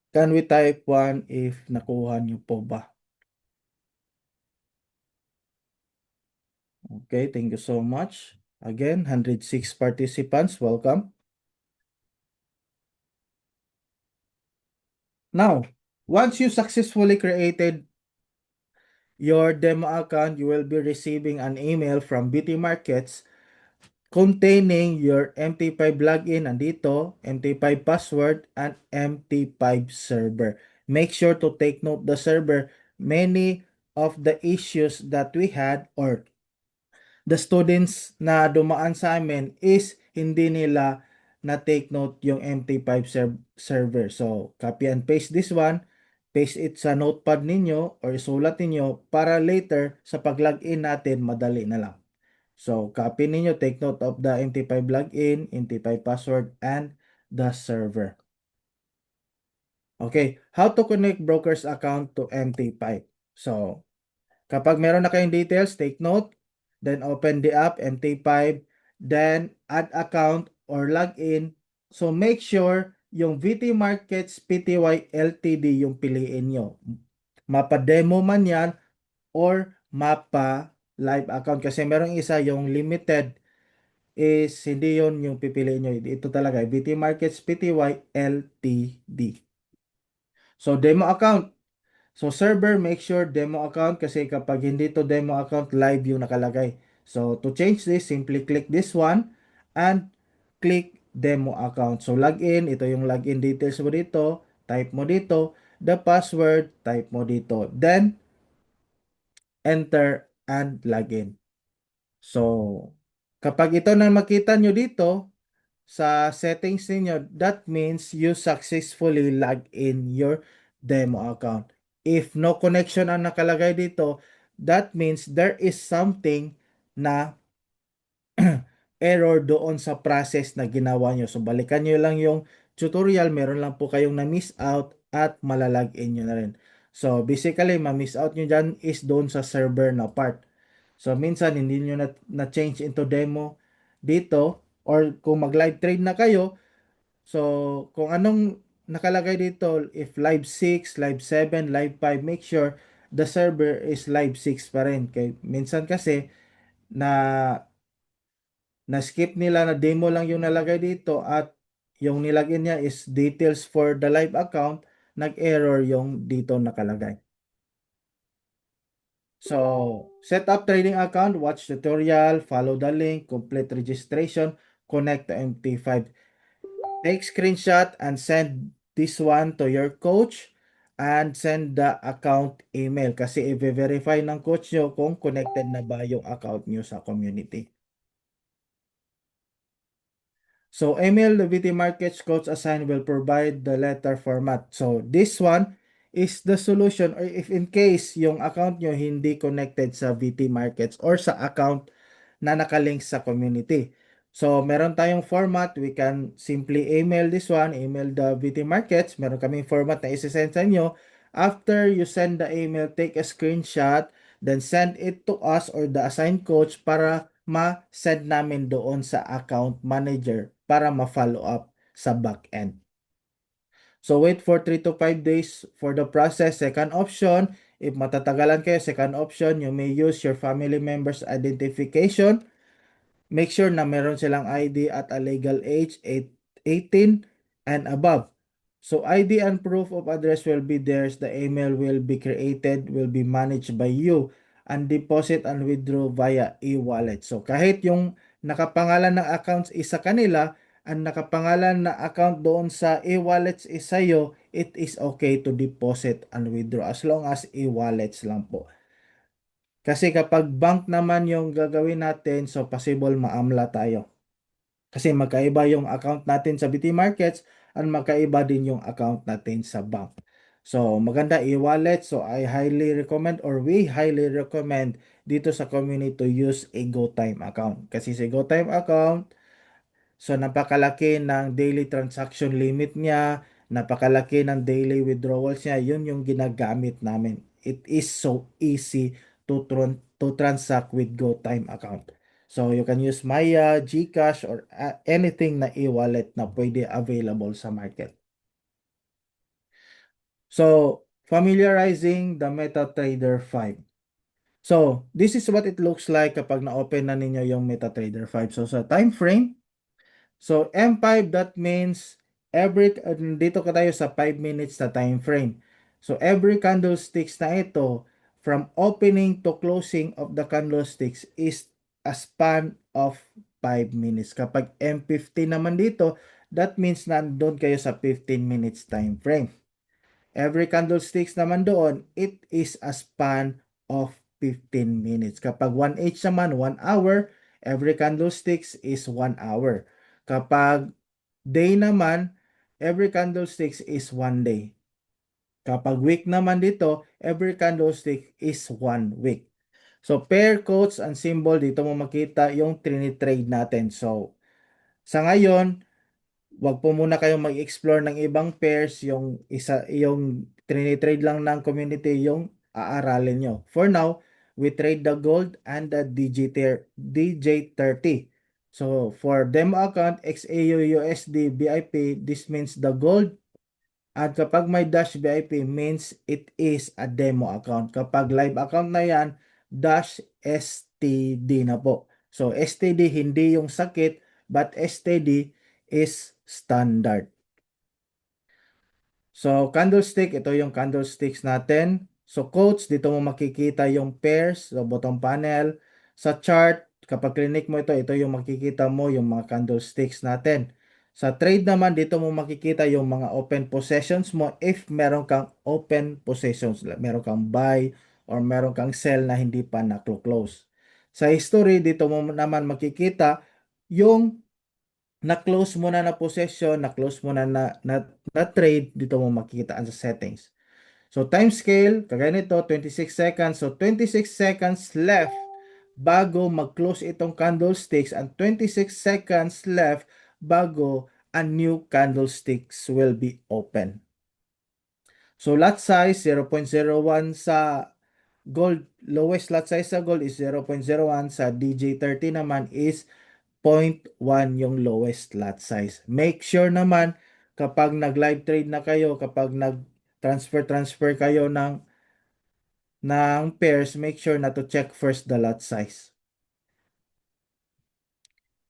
Can we type 1 if nakuha nyo po ba? Okay, thank you so much. Again, 106 participants. Welcome. Now, once you successfully created your demo account, you will be receiving an email from BT Markets containing your MT5 login, nandito, MT5 password, and MT5 server. Make sure to take note the server. Many of the issues that we had or the students na dumaan sa amin is hindi nila na take note yung MT5 server. So, copy and paste this one, paste it sa notepad ninyo or isulat ninyo para later sa pag-login natin, madali na lang. So, copy ninyo, take note of the MT5 login, MT5 password, and the server. Okay, how to connect broker's account to MT5. So, kapag meron na kayong details, take note, then open the app, MT5, then add account or login. So make sure yung VT Markets Pty Ltd yung piliin nyo. Mapa demo man yan or mapa live account. Kasi merong isa yung limited is hindi yon yung pipiliin nyo. Ito talaga, VT Markets Pty Ltd. So demo account. So server, make sure demo account kasi kapag hindi to demo account, live yung nakalagay. So to change this, simply click this one and click demo account. So login, ito yung login details mo dito, type mo dito, the password, type mo dito. Then enter and login. So kapag ito na makita nyo dito, sa settings ninyo, that means you successfully log in your demo account. If no connection ang nakalagay dito, that means there is something na error doon sa process na ginawa nyo. So, balikan nyo lang yung tutorial. Meron lang po kayong na-miss out at malalagin nyo na rin. So, basically, ma-miss out nyo dyan is doon sa server na part. So, minsan, hindi nyo na-change into demo dito or kung mag-live trade na kayo, so kung anong nakalagay dito, if live 6, live 7, live 5, make sure the server is live 6 pa rin. Kaya minsan kasi na skip nila na demo lang yung nalagay dito at yung nilagay niya is details for the live account, nag-error yung dito nakalagay. So, set up trading account, watch tutorial, follow the link, complete registration, connect to MT5. Take screenshot and send this one to your coach and send the account email kasi i-verify ng coach nyo kung connected na ba yung account nyo sa community. So, email the VT Markets coach assigned will provide the letter format. So, this one is the solution or if in case yung account nyo hindi connected sa VT Markets or sa account na nakalink sa community. So, meron tayong format. We can simply email this one, email the VT Markets. Meron kaming format na isi-send sa inyo. After you send the email, take a screenshot, then send it to us or the assigned coach para ma-send namin doon sa account manager para ma-follow up sa back-end. So wait for 3 to 5 days for the process. Second option, if matatagalan kayo, second option, you may use your family members' identification. Make sure na meron silang ID at a legal age, 18 and above. So ID and proof of address will be theirs. The email will be created, will be managed by you, and deposit and withdraw via e-wallet. So kahit yung nakapangalan ng accounts is sa kanila, ang nakapangalan na account doon sa e-wallets is sa'yo, it is okay to deposit and withdraw as long as e-wallets lang po. Kasi kapag bank naman yung gagawin natin, so possible maamla tayo. Kasi magkaiba yung account natin sa BT Markets at magkaiba din yung account natin sa bank. So maganda e-wallet. So I highly recommend or we highly recommend dito sa community to use a GoTime account. Kasi sa GoTime account, so napakalaki ng daily transaction limit niya, napakalaki ng daily withdrawals niya, yun yung ginagamit namin. It is so easy to transact with GoTime account. So you can use Maya, GCash, or anything na e-wallet na pwede available sa market. So familiarizing the MetaTrader 5. So this is what it looks like kapag na-open na ninyo yung MetaTrader 5. So sa time frame, so M5, that means dito ka tayo sa 5 minutes na time frame. So every candlesticks na ito, from opening to closing of the candlesticks is a span of 5 minutes. Kapag M15 naman dito, that means nandun kayo sa 15 minutes time frame. Every candlesticks naman doon, it is a span of 15 minutes. Kapag 1H naman, 1 hour, every candlesticks is 1 hour. Kapag day naman, every candlesticks is 1 day. Kapag week naman dito, every candlestick is 1 week. So pair codes and symbol, dito mo makita yung trade natin. So sa ngayon, wag po muna kayong mag-explore ng ibang pairs, yung trade lang ng community yung aaralin nyo. For now, we trade the gold and the DJ30. So for demo account, XAU USD BIP, this means the gold. At kapag may Dash VIP means it is a demo account. Kapag live account na yan, Dash STD na po. So STD hindi yung sakit, but STD is standard. So candlestick, ito yung candlesticks natin. So quotes, dito mo makikita yung pairs, so bottom panel. Sa chart, kapag clinic mo ito, ito yung makikita mo yung mga candlesticks natin. Sa trade naman, dito mo makikita yung mga open positions mo if meron kang open positions. Meron kang buy or meron kang sell na hindi pa na-close. Sa history, dito mo naman makikita yung na-close mo na position, na-close mo na trade, dito mo makikita sa settings. So time scale, kagaya nito, 26 seconds. So 26 seconds left bago mag-close itong candlesticks and 26 seconds left bago a new candlesticks will be open. So lot size 0.01 sa gold, lowest lot size sa gold is 0.01, sa DJ30 naman is 0.1 yung lowest lot size. Make sure naman kapag nag-live trade na kayo, kapag nag-transfer kayo ng pairs, make sure na to check first the lot size.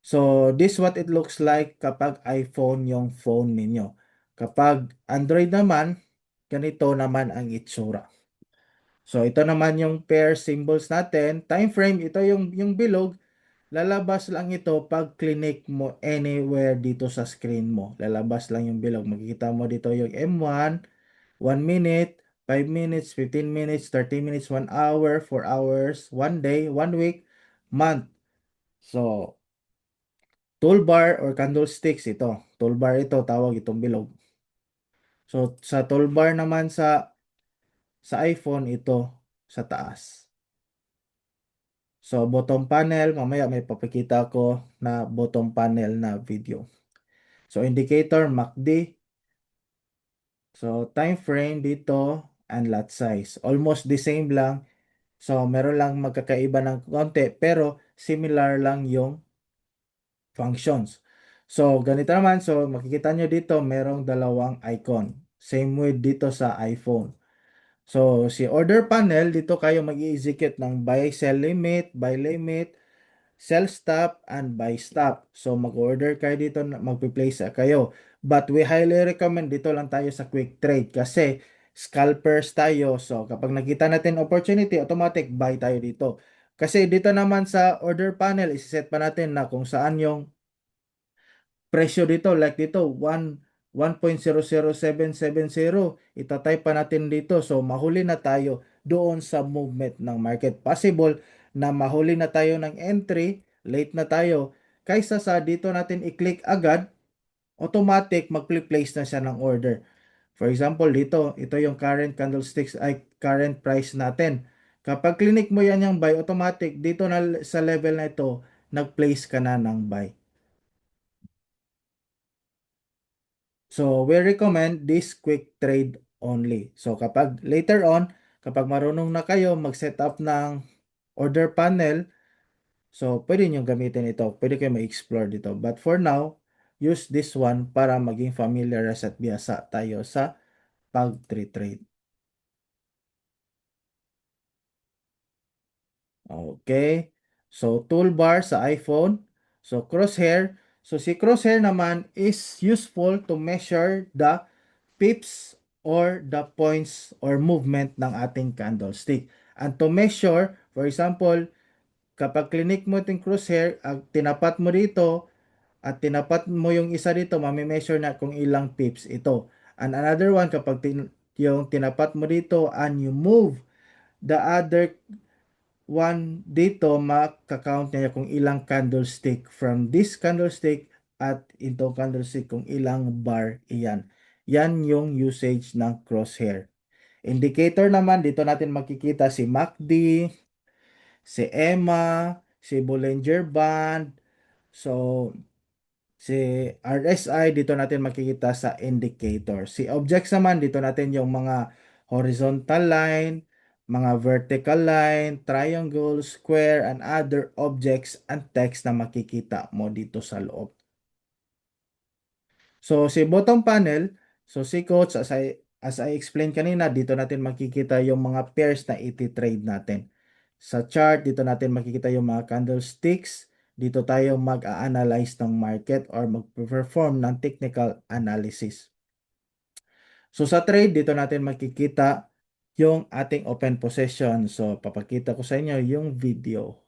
So, this what it looks like kapag iPhone yung phone ninyo. Kapag Android naman, ganito naman ang itsura. So, ito naman yung pair symbols natin. Time frame, ito yung bilog. Lalabas lang ito pag clinic mo anywhere dito sa screen mo. Lalabas lang yung bilog. Makikita mo dito yung M1, 1 minute, 5 minutes, 15 minutes, 30 minutes, 1 hour, 4 hours, 1 day, 1 week, month. So, toolbar or candlesticks ito. Toolbar ito, tawag itong bilog. So, sa toolbar naman sa iPhone, ito sa taas. So, bottom panel, mamaya may papakita ko na bottom panel na video. So, indicator, MACD. So, time frame dito and lot size. Almost the same lang. So, meron lang magkakaiba ng konti pero similar lang yung functions. So, ganito naman. So, makikita nyo dito, merong dalawang icon. Same with dito sa iPhone. So, si order panel, dito kayo mag-i-execute ng buy, sell limit, sell stop, and buy stop. So, mag-order kayo dito, magpi-place kayo. But we highly recommend dito lang tayo sa quick trade kasi scalpers tayo. So, kapag nakita natin opportunity, automatic buy tayo dito. Kasi dito naman sa order panel, isiset pa natin na kung saan yung presyo dito, like dito, 1.00770, itatype pa natin dito. So, mahuli na tayo doon sa movement ng market. Possible na mahuli na tayo ng entry, late na tayo, kaysa sa dito natin i-click agad, automatic mag-place na siya ng order. For example, dito, ito yung current candlesticks ay current price natin. Kapag click mo yan yung buy, automatic dito na sa level na ito, nag-place ka na ng buy. So, we recommend this quick trade only. So, kapag later on, kapag marunong na kayo mag-set up ng order panel, so pwede nyo gamitin ito. Pwede kayo ma-explore dito. But for now, use this one para maging familiarize at biyasa tayo sa pag-trade. Okay. So, toolbar sa iPhone. So, crosshair. So, si crosshair naman is useful to measure the pips or the points or movement ng ating candlestick. And to measure, for example, kapag click mo itong crosshair, tinapat mo dito at tinapat mo yung isa dito, mami-measure na kung ilang pips ito. And another one, kapag yung tinapat mo dito and you move the other one dito, makakount niya kung ilang candlestick from this candlestick at itong candlestick kung ilang bar iyan. Yan yung usage ng crosshair. Indicator naman, dito natin makikita si MACD, si EMA, si Bollinger Band. So, si RSI, dito natin makikita sa indicator. Si objects naman, dito natin yung mga horizontal line, mga vertical line, triangle, square, and other objects and text na makikita mo dito sa loob. So, si bottom panel, so si coach, as I explained kanina, dito natin makikita yung mga pairs na iti-trade natin. Sa chart, dito natin makikita yung mga candlesticks. Dito tayo mag-a-analyze ng market or mag-perform ng technical analysis. So, sa trade, dito natin makikita yung ating open position. So, papakita ko sa inyo yung video.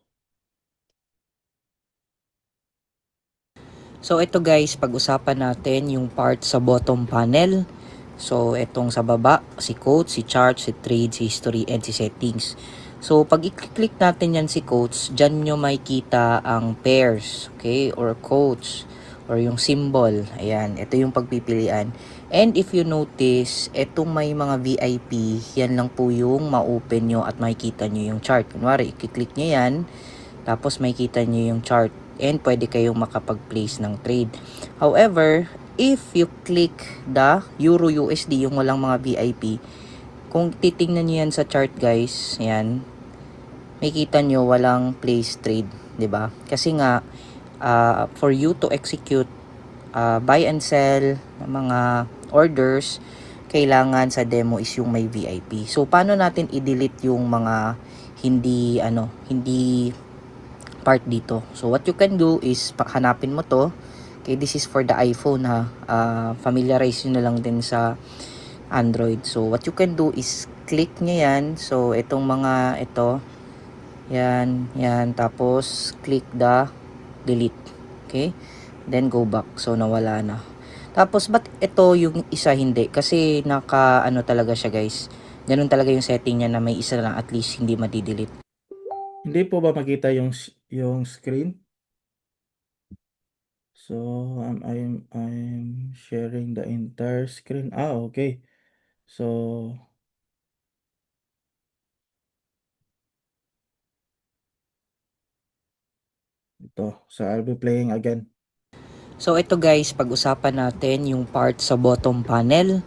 So ito guys, pag-usapan natin yung part sa bottom panel. So itong sa baba, si code, si chart, si trade, si history, and si settings. So pag i-click natin yan si codes, dyan nyo makikita ang pairs, okay, or codes, or yung symbol. Ayan, ito yung pagpipilian. And if you notice, itong may mga VIP, yan lang po yung ma-open nyo at makikita nyo yung chart. Kunwari, i-click nyo yan, tapos makikita nyo yung chart. And pwede kayong makapag-place ng trade. However, if you click the Euro USD, yung walang mga VIP, kung titingnan nyo yan sa chart guys, yan, makikita nyo walang place trade, 'di ba? Kasi nga, for you to execute buy and sell ng mga orders, kailangan sa demo is yung may VIP. So, paano natin i-delete yung mga hindi part dito? So what you can do is hanapin mo to. Okay, this is for the iPhone ha. Familiarize nyo na lang din sa Android. So what you can do is click nyo yan. So itong mga ito, yan, tapos click the delete. Okay, then go back. So nawala na. Tapos ba't ito yung isa hindi? Kasi naka talaga siya guys. Ganun talaga yung setting niya na may isa lang at least hindi madidelete. Hindi po ba makita yung screen? So, I'm sharing the entire screen. Okay. So, ito. So, I'll be playing again. So ito guys, pag-usapan natin yung part sa bottom panel.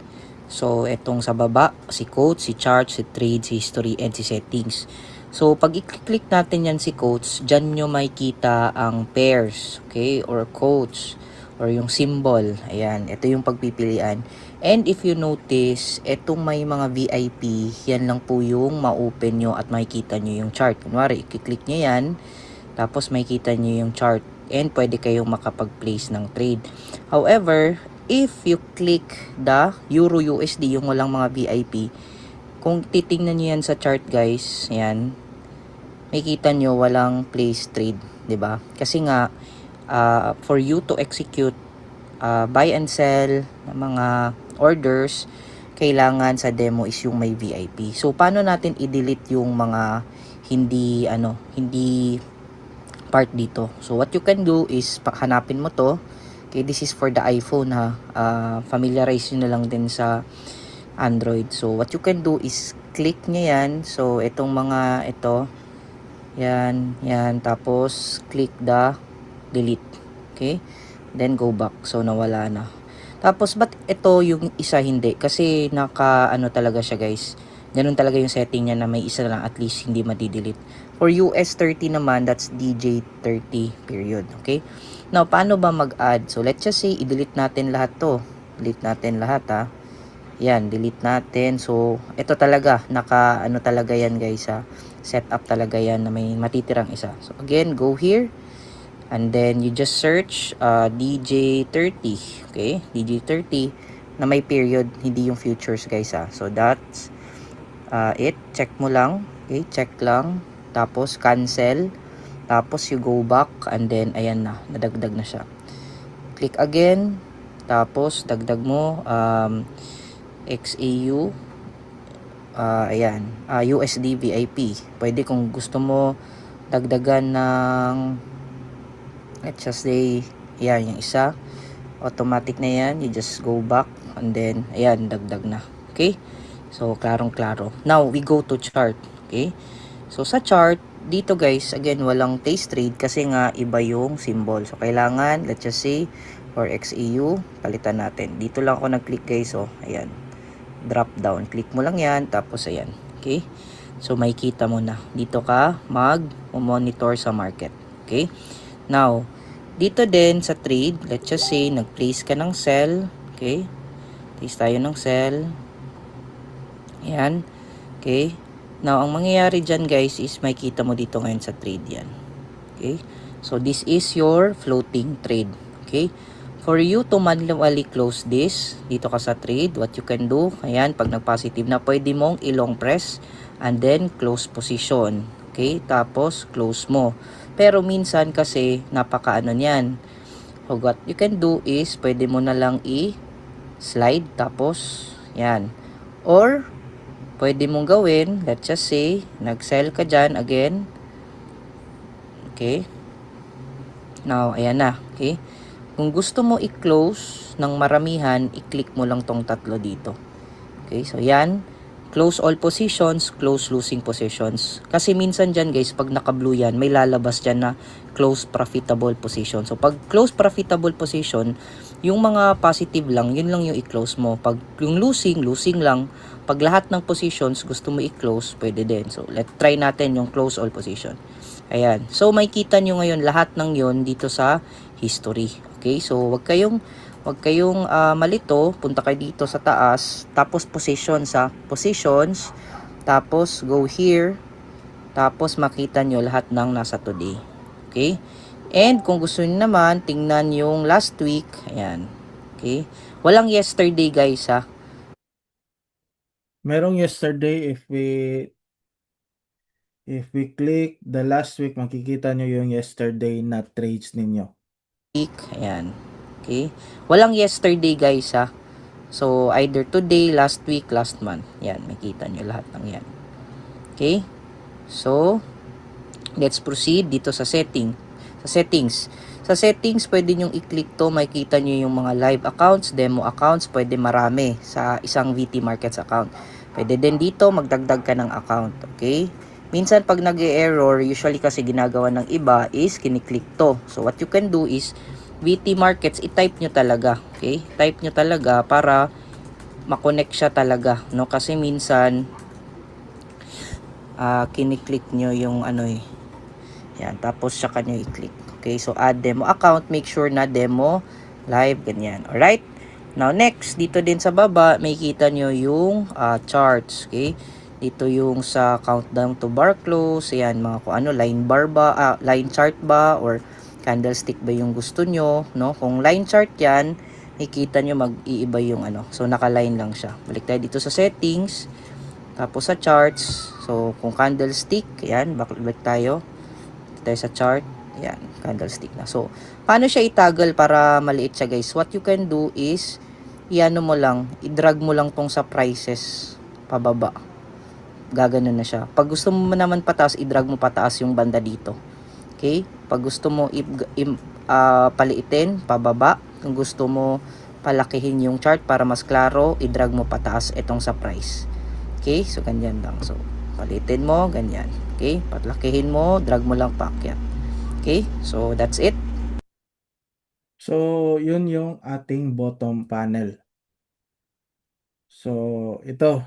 So itong sa baba, si code, si chart, si trade, si history, and si settings. So pag i-click natin yan si codes, dyan nyo makikita ang pairs, okay, or codes, or yung symbol. Ayan, ito yung pagpipilian. And if you notice, etong may mga VIP, yan lang po yung ma-open nyo at makikita nyo yung chart. Kunwari, i-click nyo yan, tapos makikita nyo yung chart. And pwede kayong makapag-place ng trade. However, if you click the Euro USD, yung walang mga VIP, kung titingnan nyo yan sa chart guys, yan, makikita nyo walang place trade, 'di ba? Kasi nga for you to execute buy and sell ng mga orders, kailangan sa demo is yung may VIP. So paano natin i-delete yung mga hindi part dito? So what you can do is hanapin mo to. Okay, this is for the iPhone ha. Familiarize nyo na lang din sa Android. So what you can do is click nyo yan. So itong mga ito, yan, tapos click the delete. Okay? Then go back. So nawala na. Tapos but ito yung isa hindi kasi talaga siya guys. Ganun talaga yung setting niya na may isa lang at least hindi madi-delete. For US 30 naman, that's DJ 30 period. Okay? Now, paano ba mag-add? So let's just say i-delete natin lahat to. Delete natin lahat ha. Yan, delete natin. So ito talaga talaga yan guys ha. Set up talaga yan na may matitirang isa. So again, go here and then you just search DJ30. Okay, DJ30 na may period, hindi yung futures guys ha. So that's it. Check mo lang. Okay, check lang. Tapos cancel. Tapos you go back and then ayan na, nadagdag na siya. Click again. Tapos dagdag mo XAU. Ayan, USD VIP. Pwede kung gusto mo dagdagan ng let's just say, ayan yung isa. Automatic na yan. You just go back and then, ayan, dagdag na. Okay? So, klarong-klaro. Now, we go to chart. Okay? So, sa chart, dito guys, again, walang taste trade kasi nga iba yung symbol. So, kailangan, let's just say, for XAU, palitan natin. Dito lang ako nag-click guys. So, ayan. Drop down. Click mo lang yan. Tapos, ayan. Okay? So, makikita mo na. Dito ka mag-monitor sa market. Okay? Now, dito din sa trade, let's just say, nag-place ka ng sell. Okay? Place tayo ng sell. Ayan. Okay? Now, ang mangyayari dyan guys is makikita mo dito ngayon sa trade yan. Okay? So, this is your floating trade. Okay? For you to manually close this, dito ka sa trade, what you can do, ayan, pag nag-positive na, pwede mong i-long press and then close position. Okay? Tapos, close mo. Pero minsan kasi, napaka-ano niyan. So, what you can do is, pwede mo na lang i-slide, tapos, yan. Or, pwede mong gawin, let's just say, nag-sell ka dyan again. Okay? Now, ayan na. Okay? Kung gusto mo i-close ng maramihan, i-click mo lang tong tatlo dito. Okay, so yan. Close all positions, close losing positions. Kasi minsan dyan guys, pag naka-blue yan, may lalabas dyan na close profitable position. So pag close profitable position, yung mga positive lang, yun lang yung i-close mo. Pag yung losing lang. Pag lahat ng positions gusto mo i-close, pwede din. So let's try natin yung close all position. Ayan. So makikita nyo ngayon lahat ng yun dito sa history. Okay, so wag kayong malito, punta kayo dito sa taas, tapos positions, tapos go here, tapos makita nyo lahat ng nasa today. Okay, and kung gusto niyo naman, tingnan yung last week, ayan. Okay, walang yesterday guys ha. Merong yesterday, if we click the last week, makikita nyo yung yesterday na trades ninyo. Ayan. Okay? Walang yesterday guys ha. So either today, last week, last month. Yan, makita nyo lahat ng yan. Okay? So let's proceed dito sa settings. Sa settings, pwede nyo i-click to, makikita nyo yung mga live accounts, demo accounts, pwede marami sa isang VT Markets account. Pwede din dito magdagdag ka ng account. Okay? Minsan pag nag-error, usually kasi ginagawa ng iba is kiniklik to. So what you can do is VT Markets, i-type nyo talaga. Okay? Type nyo talaga para makonect siya talaga. No? Kasi minsan kiniklik nyo yung ano yan. Tapos siya kanyo i-click. Okay? So add demo account. Make sure na demo live, ganyan. Alright? Now, next, dito din sa baba, makikita nyo yung charts, okay? Dito yung sa countdown to bar close, ayan, mga kung ano, line bar ba, line chart ba, or candlestick ba yung gusto nyo, no? Kung line chart yan, makikita nyo mag-iiba yung ano. So, naka-line lang siya. Balik tayo dito sa settings, tapos sa charts. So, kung candlestick, ayan, balik tayo. Tayo sa chart, ayan, candlestick na. So, paano siya itaggle para maliit siya, guys? What you can do is, iano mo lang, i-drag mo lang tong sa prices pababa. Gaganon na siya. Pag gusto mo naman pataas, i-drag mo pataas yung banda dito. Okay? Pag gusto mo paliitin, pababa. Kung gusto mo palakihin yung chart para mas klaro, i-drag mo pataas itong sa price. Okay? So, ganyan lang. So, palitin mo, ganyan. Okay? Patlakihin mo, drag mo lang paakyat. Okay? So, that's it. So, yun yung ating bottom panel. So, ito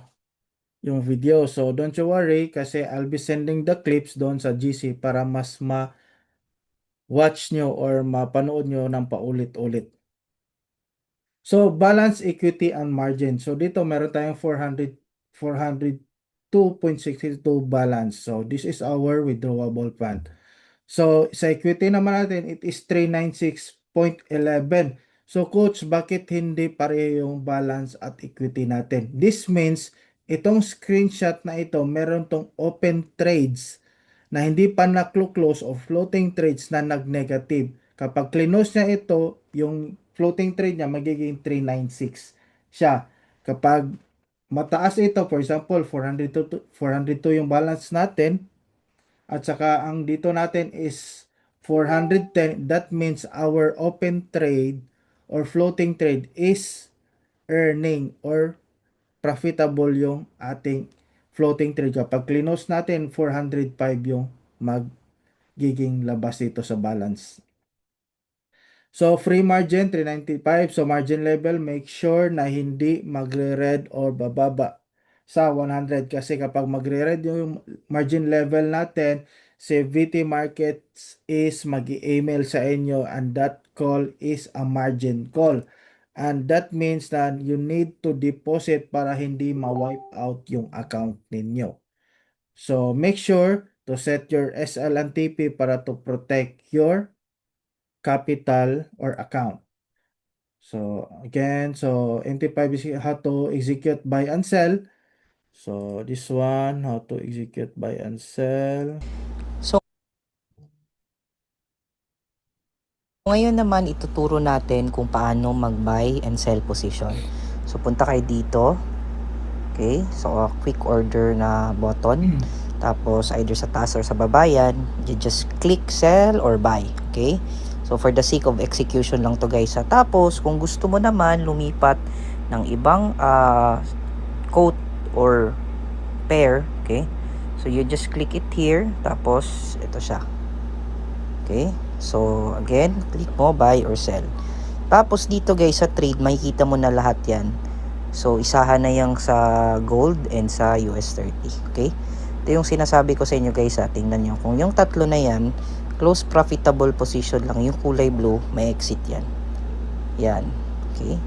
yung video. So, don't you worry kasi I'll be sending the clips doon sa GC para mas ma-watch nyo or mapanood nyo ng paulit-ulit. So, balance, equity, and margin. So, dito meron tayong 402.62 balance. So, this is our withdrawable fund. So, sa equity naman natin, it is 396.11. So, coach, bakit hindi pareho yung balance at equity natin? This means, itong screenshot na ito, meron tong open trades na hindi pa na-close o floating trades na nag-negative. Kapag close niya ito, yung floating trade niya magiging 396 siya. Kapag mataas ito, for example, 402 yung balance natin, at saka ang dito natin is 410, that means our open trade or floating trade is earning or profitable yung ating floating trade. Kapag close natin, 405 yung magiging labas dito sa balance. So, free margin, 395. So, margin level, make sure na hindi magre-red or bababa sa 100. Kasi kapag magre-red yung margin level natin, si VT Markets is mag-email sa inyo and that call is a margin call. And that means that you need to deposit para hindi ma-wipe out yung account ninyo. So, make sure to set your SL and TP para to protect your capital or account. So again, so MT5 is how to execute buy and sell. So this one, how to execute buy and sell. So, ngayon naman ituturo natin kung paano mag-buy and sell position. So, punta kayo dito. Okay? So, quick order na button. Tapos, either sa taas or sa baba yan, you just click sell or buy. Okay? So, for the sake of execution lang to guys. Tapos, kung gusto mo naman lumipat ng ibang quote or pair, okay? So, you just click it here. Tapos, ito siya. Okay? So, again, click mo buy or sell. Tapos, dito guys, sa trade, makikita mo na lahat yan. So, isahan na yung sa gold and sa US30. Okay? Ito yung sinasabi ko sa inyo guys. Tingnan nyo. Kung yung tatlo na yan, close profitable position lang. Yung kulay blue, may exit yan. Yan. Okay?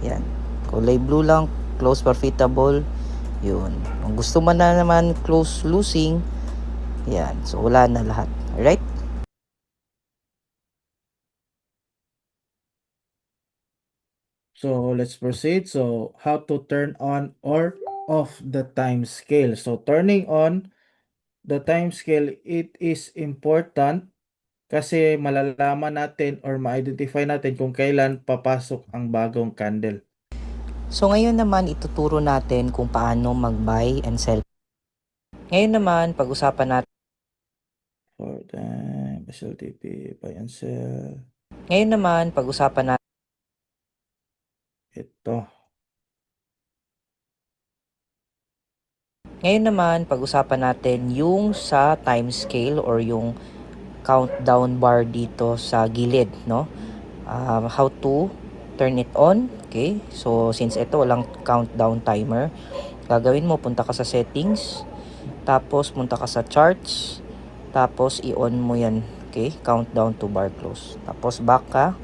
Yan. Kulay blue lang, close profitable. Yun. Kung gusto mo na naman close losing, yan. So, wala na lahat. Alright? So let's proceed. So how to turn on or off the time scale. So turning on the time scale, it is important kasi malalaman natin or ma-identify natin kung kailan papasok ang bagong candle. So, ngayon naman ituturo natin kung paano mag-buy and sell. Ngayon naman, pag-usapan natin. For time, SLTP, buy and sell. Ngayon naman, pag-usapan natin. Ito. Ngayon naman, pag-usapan natin yung sa time scale or yung countdown bar dito sa gilid, no? How to turn it on. Okay? So, since ito walang countdown timer, gagawin mo, punta ka sa settings, tapos punta ka sa charts, tapos i-on mo yan. Okay? Countdown to bar close. Tapos back ka,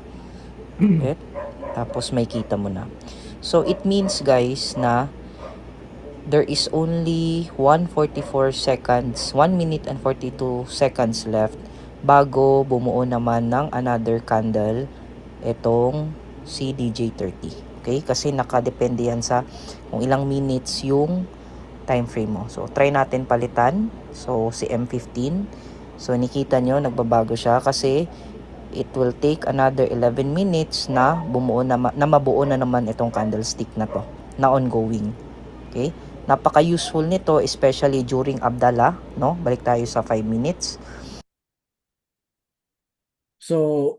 Okay? Tapos may kita mo na. So it means guys na there is only 144 seconds, 1 minute and 42 seconds left bago bumuo naman ng another candle itong si DJ30. Okay? Kasi nakadepende yan sa kung ilang minutes yung time frame mo. So, try natin palitan. So, si M15. So, nakita nyo, nagbabago siya kasi it will take another 11 minutes na mabuo na naman itong candlestick na to, na ongoing. Okay? Napaka-useful nito, especially during Abdallah, no? Balik tayo sa 5 minutes. So,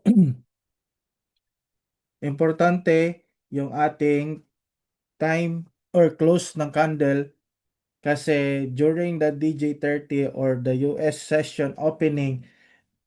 importante yung ating time or close ng candle kasi during the DJ30 or the US session opening,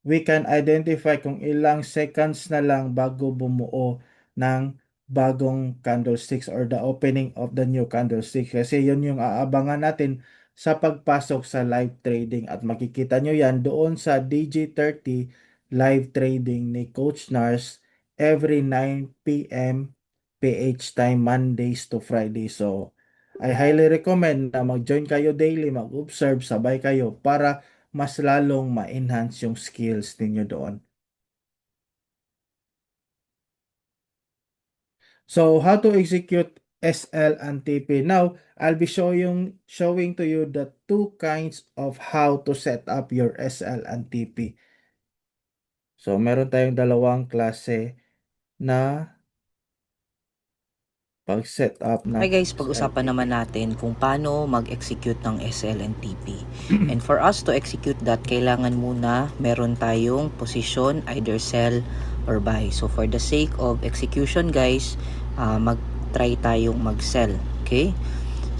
we can identify kung ilang seconds na lang bago bumuo ng bagong candlesticks or the opening of the new candlestick. Kasi yun yung aabangan natin sa pagpasok sa live trading at makikita nyo yan doon sa DJ30 live trading ni Coach Nars every 9 p.m. PH time Mondays to Friday. So, I highly recommend na mag-join kayo daily, mag-observe, sabay kayo para mas lalong ma-enhance yung skills ninyo doon. So, how to execute SL and TP? Now, I'll be showing to you the two kinds of how to set up your SL and TP. So, meron tayong dalawang klase na pag-set up ng Okay guys, pag-usapan naman natin kung paano mag-execute ng SL and TP. And for us to execute that, kailangan muna meron tayong position, either sell or buy. So for the sake of execution guys, mag-try tayong mag-sell. Okay?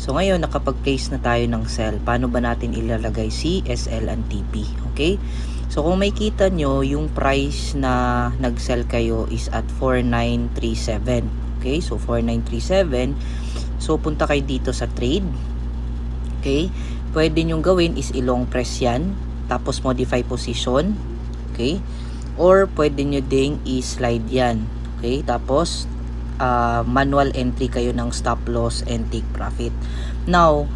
So ngayon, nakapag-place na tayo ng sell. Paano ba natin ilalagay si SL and TP? Okay? So kung may kita nyo, yung price na nag-sell kayo is at 4937. Okay, so 4937. So punta kayo dito sa trade. Okay, pwede nyo gawin is i-long press yan, tapos modify position. Okay, or pwede nyo ding i-slide yan. Okay, tapos manual entry kayo ng stop loss and take profit. Now,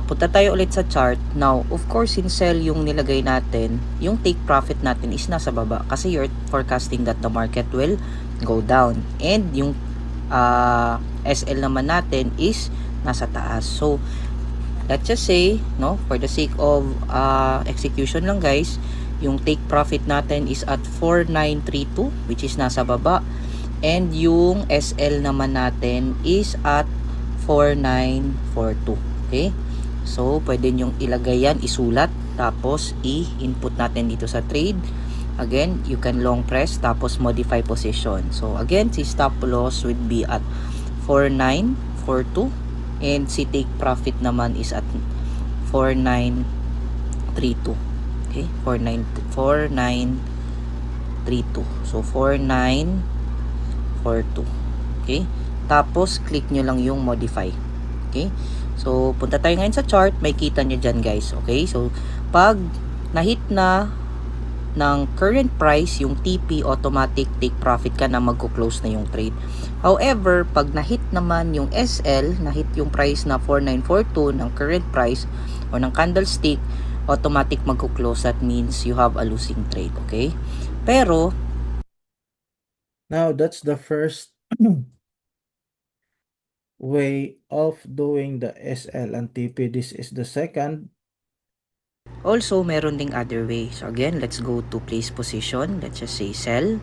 punta tayo ulit sa chart. Now, of course, in sell yung nilagay natin, yung take profit natin is nasa baba kasi you're forecasting that the market will go down. And yung SL naman natin is nasa taas. So, let's just say, no, for the sake of execution lang guys, yung take profit natin is at 4932, which is nasa baba. And yung SL naman natin is at 4942. Okay? So, pwede nyong ilagay yan, isulat, tapos i-input natin dito sa trade. Again, you can long press, tapos modify position. So, again, si stop loss would be at 4942. And si take profit naman is at 4932. Okay? 4932. So, 4942. Okay? Tapos, click nyo lang yung modify. Okay? So, punta tayo ngayon sa chart. May kita nyo dyan, guys. Okay? So, pag na-hit na ng current price, yung TP, automatic take profit ka na, magko-close na yung trade. However, pag na-hit naman yung SL, na-hit yung price na 4942 ng current price or ng candlestick, automatic magko-close. That means you have a losing trade. Okay? Pero, now that's the first way of doing the SL and TP. This is the second. also, meron ding other way. So again, let's go to place position. Let's just say sell.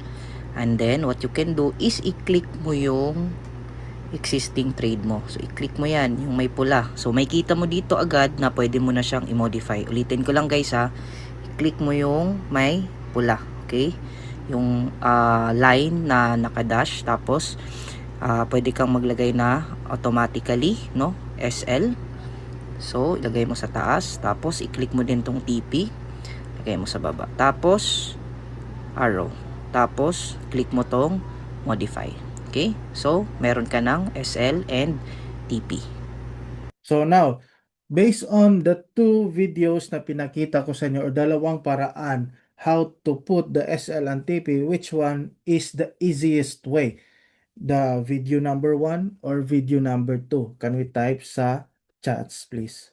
And then, what you can do is i-click mo yung existing trade mo. So, i-click mo yan, yung may pula. So, may kita mo dito agad na pwede mo na siyang i-modify. Ulitin ko lang guys ha. I-click mo yung may pula. Okay? Yung line na nakadash. Tapos, pwede kang maglagay na automatically, no? SL. So, ilagay mo sa taas. Tapos, i-click mo din tong TP. Ilagay mo sa baba. Tapos, arrow. Tapos, click mo tong modify. Okay? So, meron ka ng SL and TP. So now, based on the two videos na pinakita ko sa inyo or dalawang paraan how to put the SL and TP, which one is the easiest way? The video number 1 or video number 2? Can we type sa chats, please?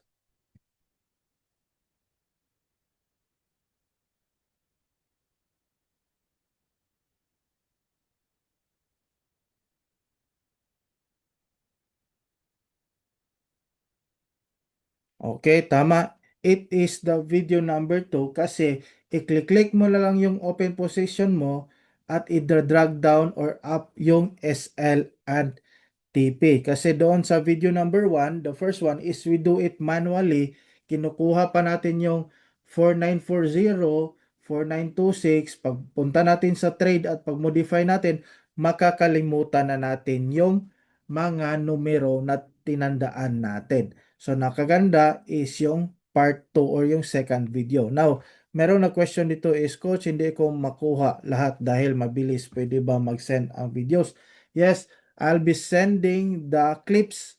Okay, tama. It is the video number 2 kasi i-click mo na lang yung open position mo at i-drag down or up yung SL and TP. Kasi doon sa video number 1, the first one is we do it manually. Kinukuha pa natin yung 4940, 4926. Pagpunta natin sa trade at pag-modify natin, makakalimutan na natin yung mga numero na tinandaan natin. So, nakaganda is yung part 2 or yung second video. Now, meron na question dito is, Coach, hindi ko makuha lahat dahil mabilis. Pwede ba mag-send ang videos? Yes, I'll be sending the clips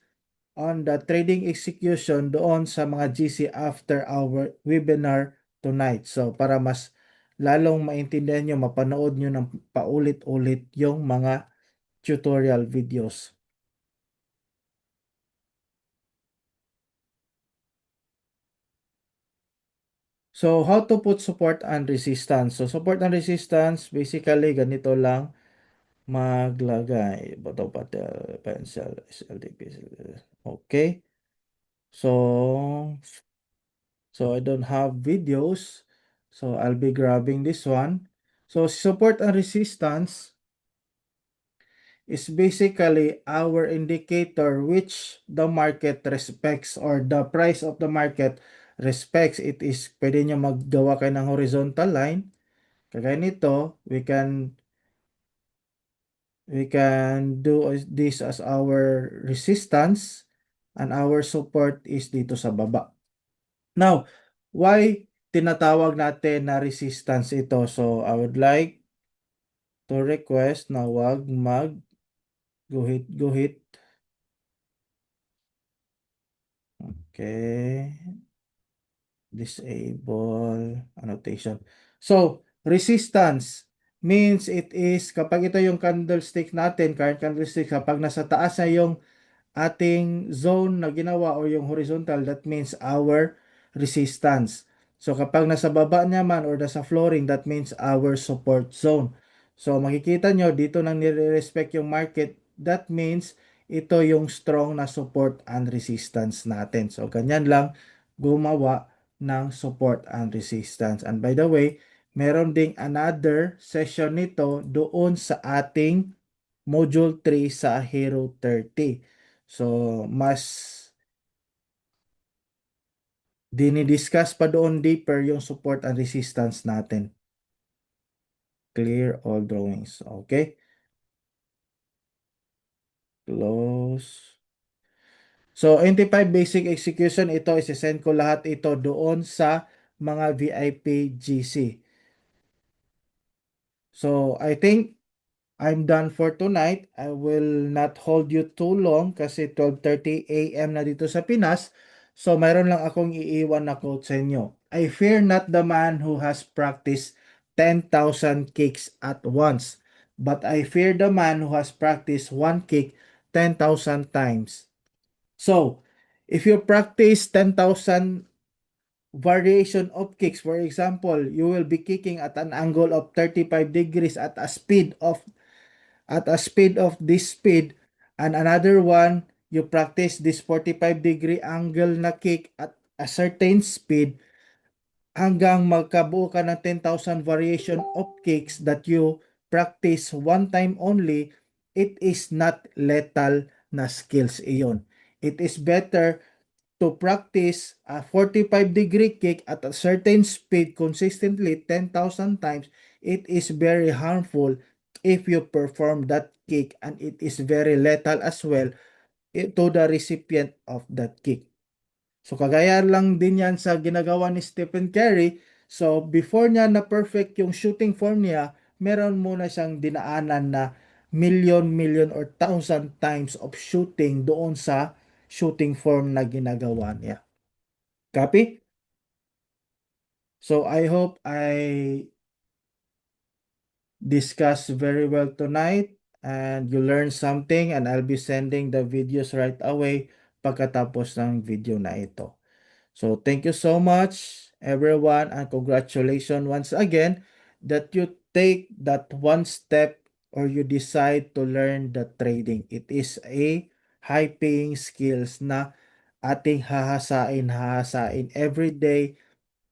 on the trading execution doon sa mga GC after our webinar tonight. So, para mas lalong maintindihan nyo, mapanood nyo ng paulit-ulit yung mga tutorial videos. So, how to put support and resistance? So, support and resistance, basically, ganito lang maglagay. Bato, patel, pencil, SLDP. Okay. So, I don't have videos. So, I'll be grabbing this one. So, support and resistance is basically our indicator which the market respects or the price of the market respects. It is, pwede nyo maggawa kayo ng horizontal line. Kagaya nito, we can do this as our resistance and our support is dito sa baba. Now, why tinatawag natin na resistance ito? So, I would like to request na wag guhit. Okay. Disable annotation. So, resistance means it is kapag ito yung candlestick natin, current candlestick, kapag nasa taas na yung ating zone na ginawa o yung horizontal, that means our resistance. So, kapag nasa baba naman or nasa flooring, that means our support zone. So, makikita nyo, dito nang nire-respect yung market, that means ito yung strong na support and resistance natin. So, ganyan lang gumawa ng support and resistance. And by the way, meron ding another session nito doon sa ating Module 3 sa Hero 30. So, mas dinidiscuss pa doon deeper yung support and resistance natin. Clear all drawings. Okay? Close. So, 85 basic execution, ito, isesend ko lahat ito doon sa mga VIP GC. So, I think I'm done for tonight. I will not hold you too long kasi 12:30 AM na dito sa Pinas. So, mayroon lang akong iiwan na quote sa inyo. I fear not the man who has practiced 10,000 kicks at once, but I fear the man who has practiced one kick 10,000 times. So, if you practice 10,000 variation of kicks, for example, you will be kicking at an angle of 35 degrees at a speed of this speed, and another one you practice this 45-degree angle na kick at a certain speed hanggang magkabuo ka ng 10,000 variation of kicks that you practice one time only. It is not lethal na skills iyon. It is better to practice a 45-degree kick at a certain speed consistently 10,000 times. It is very harmful if you perform that kick, and it is very lethal as well to the recipient of that kick. So, kagaya lang din yan sa ginagawa ni Stephen Curry. So, before niya na perfect yung shooting form niya, meron muna siyang dinaanan na million or thousand times of shooting doon sa shooting form na ginagawa niya. Copy? So, I hope I discussed very well tonight and you learned something, and I'll be sending the videos right away pagkatapos ng video na ito. So thank you so much everyone, and congratulations once again that you take that one step or you decide to learn the trading. It is a high paying skills na ating hahasain every day,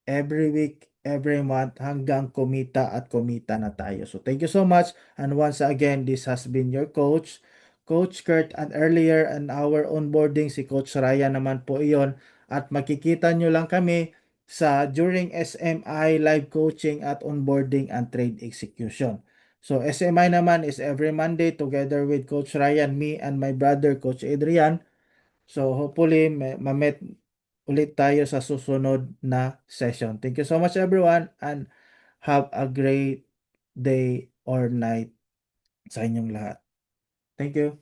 every week, every month hanggang kumita at kumita na tayo. So thank you so much, and once again this has been your coach, Coach Kurt, and earlier in our onboarding si Coach Ryan naman po iyon, at makikita nyo lang kami sa during SMI live coaching at onboarding and trade execution. So SMI naman is every Monday together with Coach Ryan, me, and my brother Coach Adrian. So hopefully ma-meet ulit tayo sa susunod na session. Thank you so much everyone, and have a great day or night sa inyong lahat. Thank you.